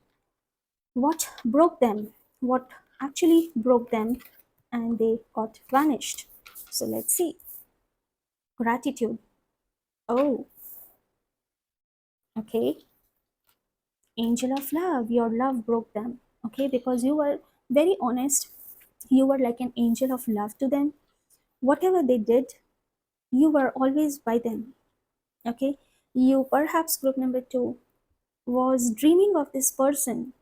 what broke them, what actually broke them and they got vanished. So let's see. Gratitude. Oh, okay. Angel of love, your love broke them. Okay, because you were very honest. You were like an angel of love to them. Whatever they did, you were always by them. Okay, you perhaps, group number two, was dreaming of this person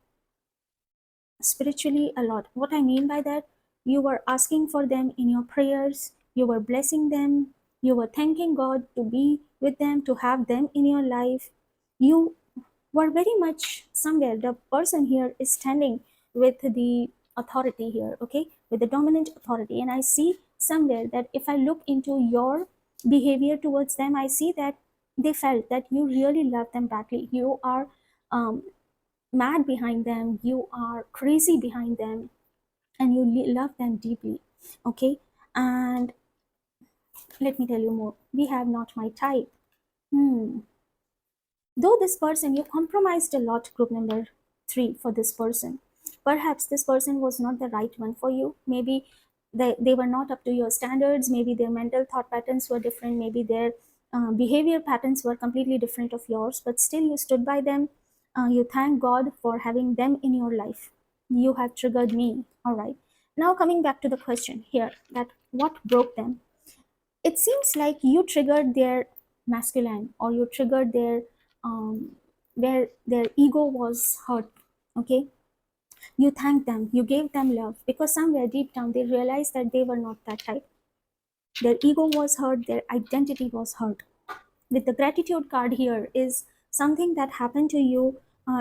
spiritually a lot. What I mean by that, you were asking for them in your prayers, you were blessing them, you were thanking God to be with them, to have them in your life. You were very much somewhere. The person here is standing with the authority here, okay, with the dominant authority. And I see somewhere that if I look into your behavior towards them, I see that they felt that you really love them badly. You are um, mad behind them, you are crazy behind them, and you love them deeply. Okay, and let me tell you more. We have not my type. Hmm. Though this person, you compromised a lot, group number three, for this person. Perhaps this person was not the right one for you. Maybe they were not up to your standards. Maybe their mental thought patterns were different. Maybe their behavior patterns were completely different of yours. But still, you stood by them. You thank God for having them in your life. You have triggered me. All right. Now, coming back to the question here, that what broke them? It seems like you triggered their masculine, or you triggered their where their ego was hurt. Okay, you thanked them, you gave them love, because somewhere deep down they realized that they were not that type. Their ego was hurt, their identity was hurt. With the gratitude card here is something that happened to you.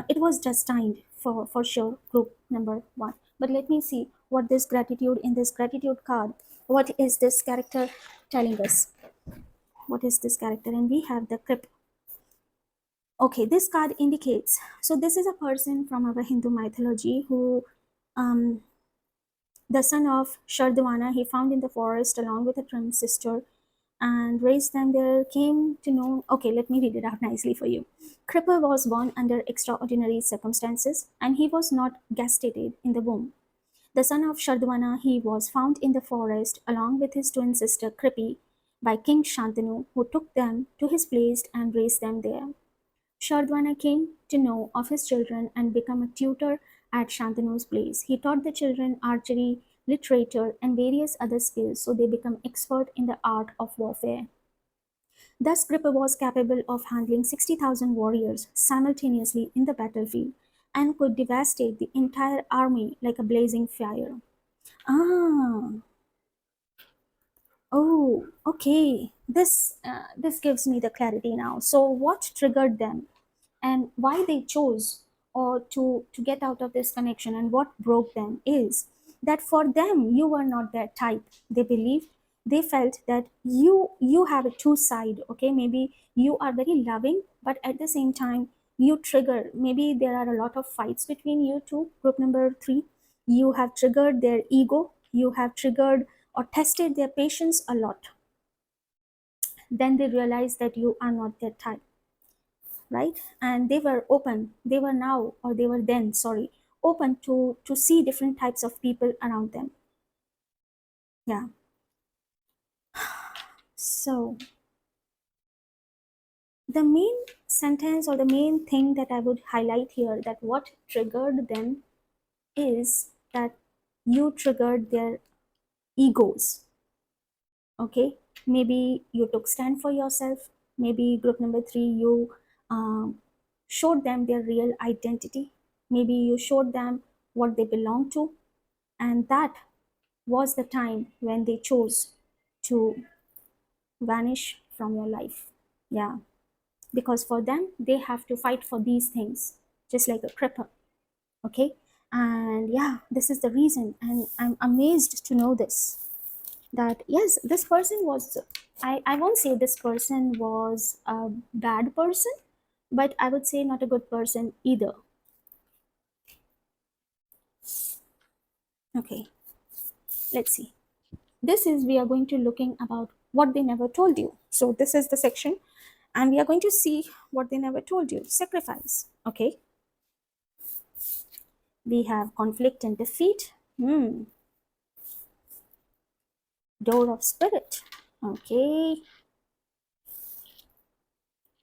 It was destined for sure, group number one. But let me see what this gratitude, in this gratitude card, what is this character telling us? What is this character? And we have the crip. Okay, this card indicates, so this is a person from our Hindu mythology who, um, the son of Shardvana, he found in the forest along with a twin sister and raised them there, came to know. Okay, let me read it out nicely for you. Kripa was born under extraordinary circumstances and he was not gestated in the womb. The son of Shardvana, he was found in the forest along with his twin sister Kripi by King Shantanu, who took them to his place and raised them there. Shardvana came to know of his children and became a tutor at Shantanu's place. He taught the children archery, literature, and various other skills so they become expert in the art of warfare. Thus, Kripa was capable of handling 60,000 warriors simultaneously in the battlefield and could devastate the entire army like a blazing fire. Ah, oh, okay. This gives me the clarity now. So, what triggered them, and why they chose or to get out of this connection, and what broke them is that for them you were not their type. They believed, they felt that you have a two side. Okay, maybe you are very loving, but at the same time you trigger. Maybe there are a lot of fights between you two. Group number three, you have triggered their ego. You have triggered or tested their patience a lot. Then they realize that you are not their type, right? And they were open, they were now, or they were then, sorry, open to see different types of people around them. Yeah. So the main sentence or the main thing that I would highlight here, that what triggered them is that you triggered their egos. Okay, maybe you took stand for yourself. Maybe group number three, you um, showed them their real identity. Maybe you showed them what they belong to, and that was the time when they chose to vanish from your life. Yeah, because for them they have to fight for these things just like a cripple. Okay, and yeah, this is the reason, and I'm amazed to know this, that yes, this person was, I won't say this person was a bad person, but I would say not a good person either. Okay, let's see. This is, we are going to looking about what they never told you. So this is the section, and we are going to see what they never told you. Sacrifice. Okay, we have conflict and defeat, Hmm. Door of spirit. Okay.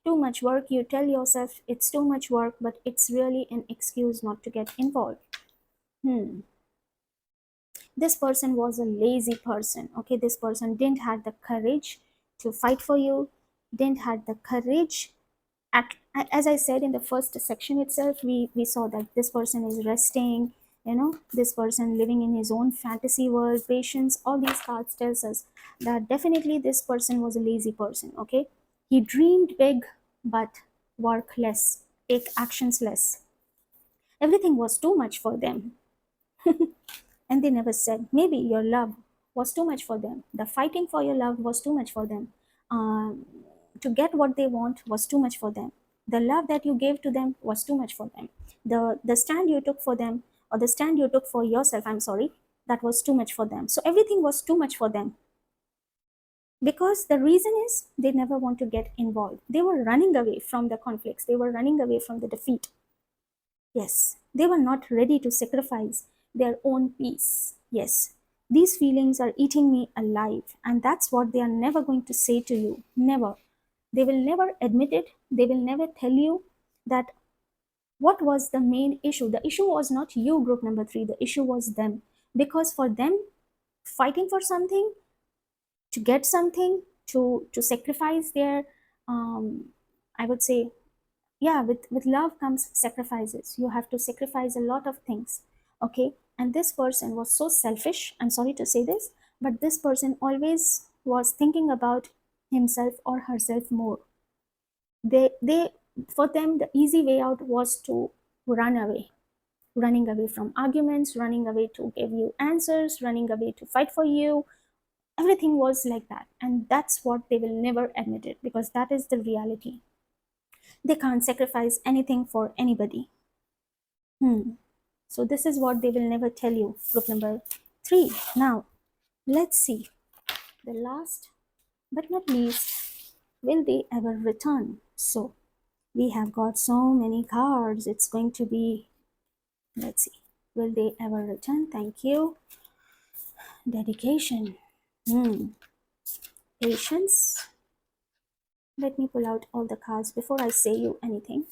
Too much work. You tell yourself it's too much work, but it's really an excuse not to get involved. Hmm. This person was a lazy person. Okay, this person didn't have the courage to fight for you, didn't have the courage. As I said in the first section itself, we saw that this person is resting, this person living in his own fantasy world, patience. All these cards tells us that definitely this person was a lazy person. Okay, he dreamed big but work less, take actions less. Everything was too much for them, and they never said. Maybe your love was too much for them, the fighting for your love was too much for them, um, to get what they want was too much for them, the love that you gave to them was too much for them, the stand you took for them, or the stand you took for yourself, I'm sorry, that was too much for them. So everything was too much for them, because the reason is they never want to get involved. They were running away from the conflicts, they were running away from the defeat. Yes, they were not ready to sacrifice their own peace. Yes, these feelings are eating me alive, and that's what they are never going to say to you. Never. They will never admit it. They will never tell you that what was the main issue. The issue was not you, group number three, the issue was them. Because for them, fighting for something, to get something, to sacrifice their, um, I would say, yeah, with love comes sacrifices. You have to sacrifice a lot of things. Okay, and this person was so selfish, I'm sorry to say this, but this person always was thinking about himself or herself more. They For them the easy way out was to run away, running away from arguments, running away to give you answers, running away to fight for you. Everything was like that, and that's what they will never admit it, because that is the reality. They can't sacrifice anything for anybody. Hmm. So this is what they will never tell you. Group number three. Now, let's see. The last but not least, will they ever return? So we have got so many cards. It's going to be, let's see. Will they ever return? Thank you. Dedication. Hmm. Patience. Let me pull out all the cards before I say you anything.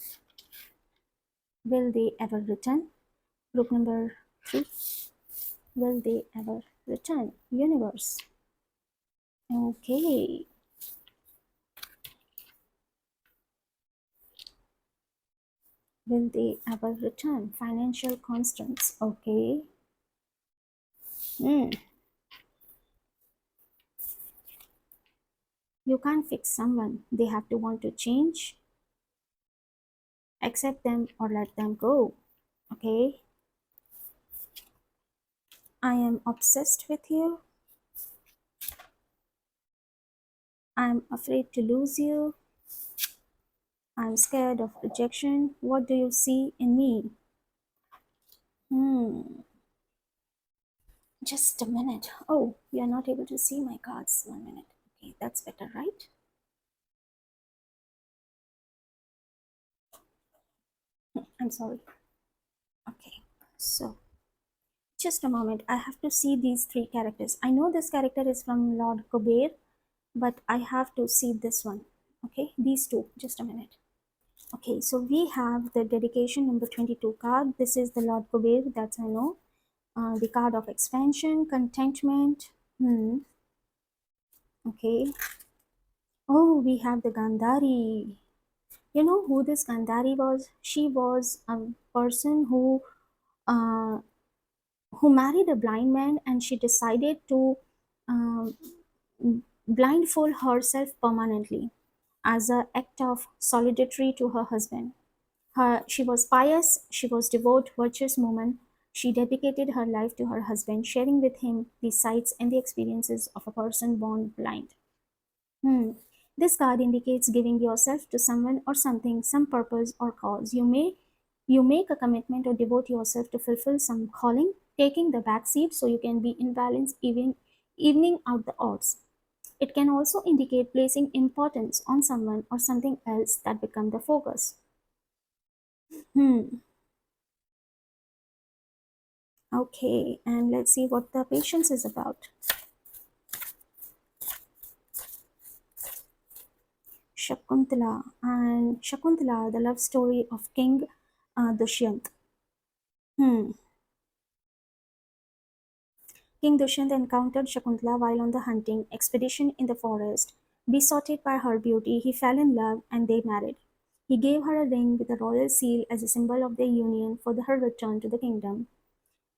Will they ever return? Group number three. Will they ever return? Universe. Okay. Will they ever return? Financial constraints. Okay. Hmm. You can't fix someone. They have to want to change, accept them, or let them go. Okay. I am obsessed with you. I'm afraid to lose you. I'm scared of rejection. What do you see in me? Hmm. Just a minute. Oh, you're not able to see my cards. 1 minute. Okay, that's better, right? I'm sorry. Okay. So, just a moment. I have to see these three characters. I know this character is from Lord Kuber, but I have to see this one. Okay, these two. Just a minute. Okay, so we have the dedication number 22 card. This is the Lord Kuber, that's I know. The card of expansion, contentment. Hmm. Okay. Oh, we have the Gandhari. You know who this Gandhari was? She was a person uh, who married a blind man, and she decided to um, blindfold herself permanently as an act of solidarity to her husband. She was pious, she was devout, virtuous woman. She dedicated her life to her husband, sharing with him the sights and the experiences of a person born blind. Hmm. This card indicates giving yourself to someone or something, some purpose or cause. You make a commitment or devote yourself to fulfill some calling, taking the back seat so you can be in balance, evening out the odds. It can also indicate placing importance on someone or something else that become the focus. Hmm. Okay, and let's see what the patience is about. Shakuntala, the love story of King Dushyant. Hmm. King Dushyant encountered Shakuntala while on the hunting expedition in the forest. Besotted by her beauty, he fell in love and they married. He gave her a ring with a royal seal as a symbol of their union for her return to the kingdom.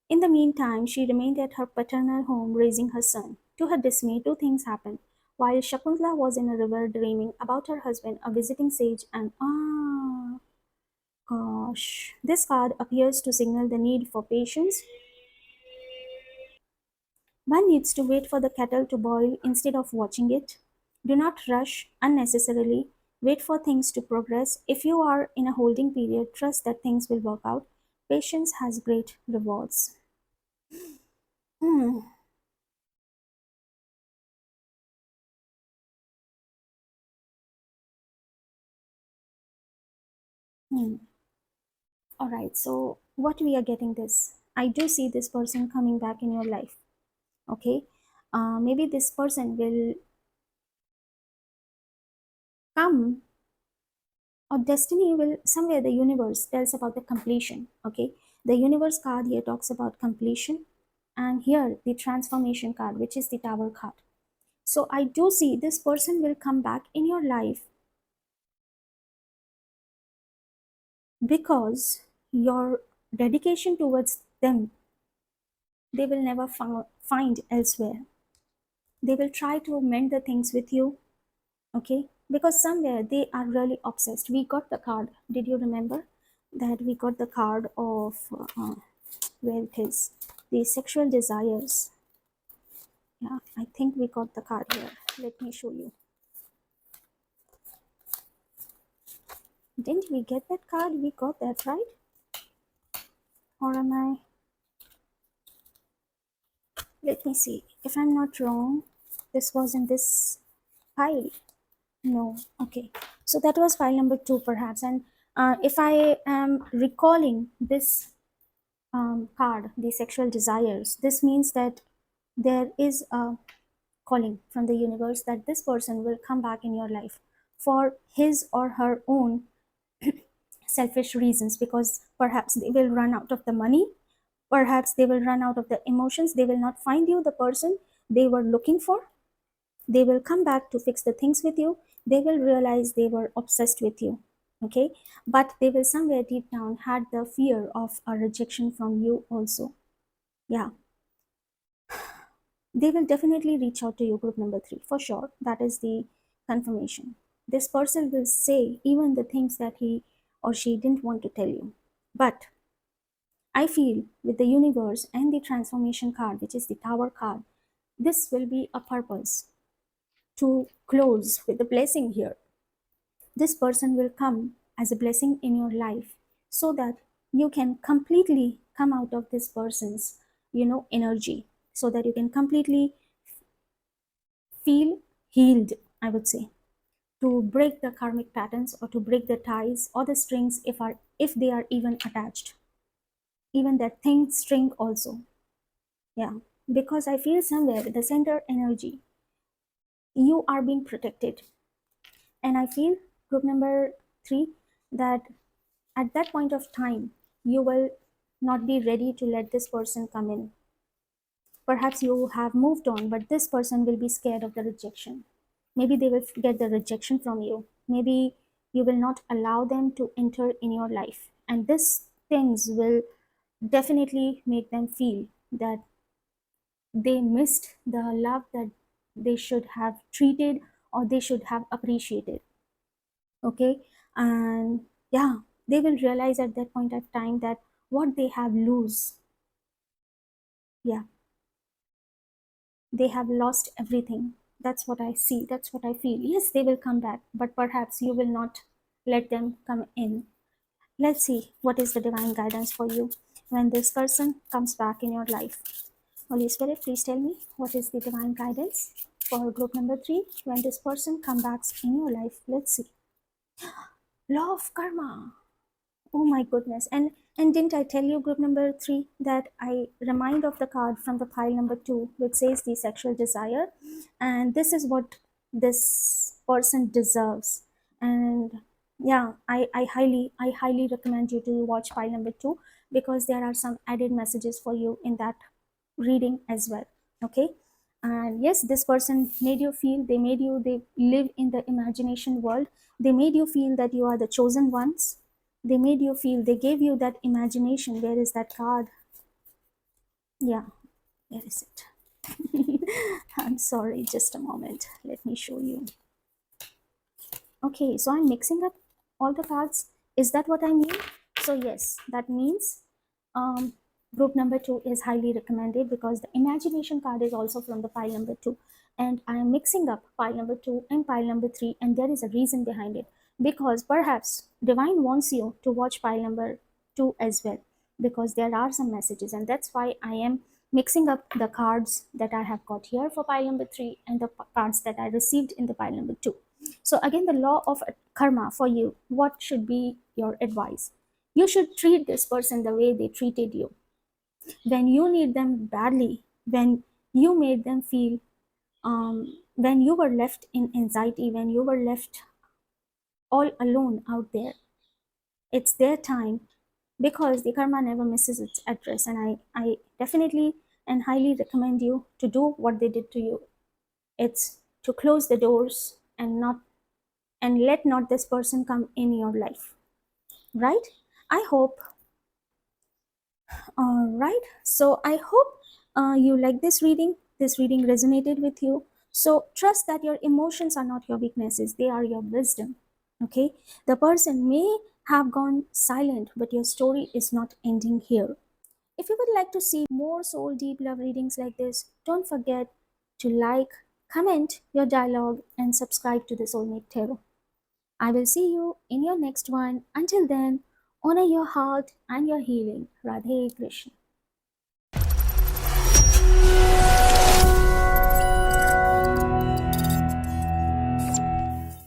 In the meantime, she remained at her paternal home raising her son. To her dismay, two things happened. While Shakuntala was in a river dreaming about her husband, a visiting sage, and gosh, this card appears to signal the need for patience. One needs to wait for the kettle to boil instead of watching it. Do not rush unnecessarily. Wait for things to progress. If you are in a holding period, trust that things will work out. Patience has great rewards. Hmm. Hmm. All right. So, what we are getting this? I do see this person coming back in your life. Okay. Maybe this person will come, or destiny will somewhere. The universe tells about the completion. Okay. The universe card here talks about completion, and here the transformation card, which is the tower card. So I do see this person will come back in your life because your dedication towards them, they will never find elsewhere. They will try to mend the things with you, okay? Because somewhere they are really obsessed. We got the card. Did you remember that we got the card of where it is? The sexual desires. Yeah, I think we got the card here. Let me show you. Didn't we get that card? We got that, right? Or am I? Let me see. If I'm not wrong, this was in this file. No. Okay. So that was file number two, perhaps. And if I am recalling this card, the sexual desires, this means that there is a calling from the universe that this person will come back in your life for his or her own selfish reasons, because perhaps they will run out of the money, perhaps they will run out of the emotions, they will not find you the person they were looking for. They will come back to fix the things with you. They will realize they were obsessed with you. Okay. But they will somewhere deep down had the fear of a rejection from you also. Yeah. They will definitely reach out to you, group number three, for sure. That is the confirmation. This person will say even the things that he or she didn't want to tell you. But I feel with the universe and the transformation card, which is the tower card, this will be a purpose to close with the blessing here. This person will come as a blessing in your life so that you can completely come out of this person's energy, so that you can completely feel healed, I would say, to break the karmic patterns or to break the ties or the strings if they are even attached, even that thing string also. Yeah, because I feel somewhere the center energy, you are being protected. And I feel, group number three, that at that point of time, you will not be ready to let this person come in. Perhaps you have moved on, but this person will be scared of the rejection. Maybe they will get the rejection from you. Maybe you will not allow them to enter in your life. And these things will definitely make them feel that they missed the love that they should have treated or they should have appreciated. Okay. And yeah, they will realize at that point of time that what they have lose, yeah, they have lost everything. That's what I see, that's what I feel. Yes, they will come back, but perhaps you will not let them come in. Let's see what is the divine guidance for you when this person comes back in your life. Holy Spirit, please tell me what is the divine guidance for group number three when this person comes back in your life. Let's see. Law of karma. Oh my goodness. And didn't I tell you, group number three, that I remind of the card from the pile number two, which says the sexual desire, and this is what this person deserves. And yeah, I highly recommend you to watch pile number two, because there are some added messages for you in that reading as well. Okay. And yes, this person made you feel, they live in the imagination world. They made you feel that you are the chosen ones. They made you feel, they gave you that imagination. Where is that card? Yeah, where is it? I'm sorry, just a moment, let me show you. Okay, so I'm mixing up all the cards. Is that what I mean? So yes, that means um, group number two is highly recommended, because the imagination card is also from the pile number two. And I am mixing up pile number two and pile number three, and there is a reason behind it. Because perhaps Divine wants you to watch pile number two as well, because there are some messages, and that's why I am mixing up the cards that I have got here for pile number three and the cards that I received in the pile number two. So again, the law of karma for you, what should be your advice? You should treat this person the way they treated you. When you need them badly, when you made them feel, when you were left in anxiety, when you were left all alone out there, it's their time, because the karma never misses its address. And I definitely and highly recommend you to do what they did to you. It's to close the doors and not, and let not this person come in your life, right? I hope, right? So I hope you like this reading. This reading resonated with you. So trust that your emotions are not your weaknesses, they are your wisdom. Okay? The person may have gone silent, but your story is not ending here. If you would like to see more soul deep love readings like this, don't forget to like, comment your dialogue, and subscribe to the Soulmate Tarot. I will see you in your next one. Until then, honor your heart and your healing. Radhe Krishna.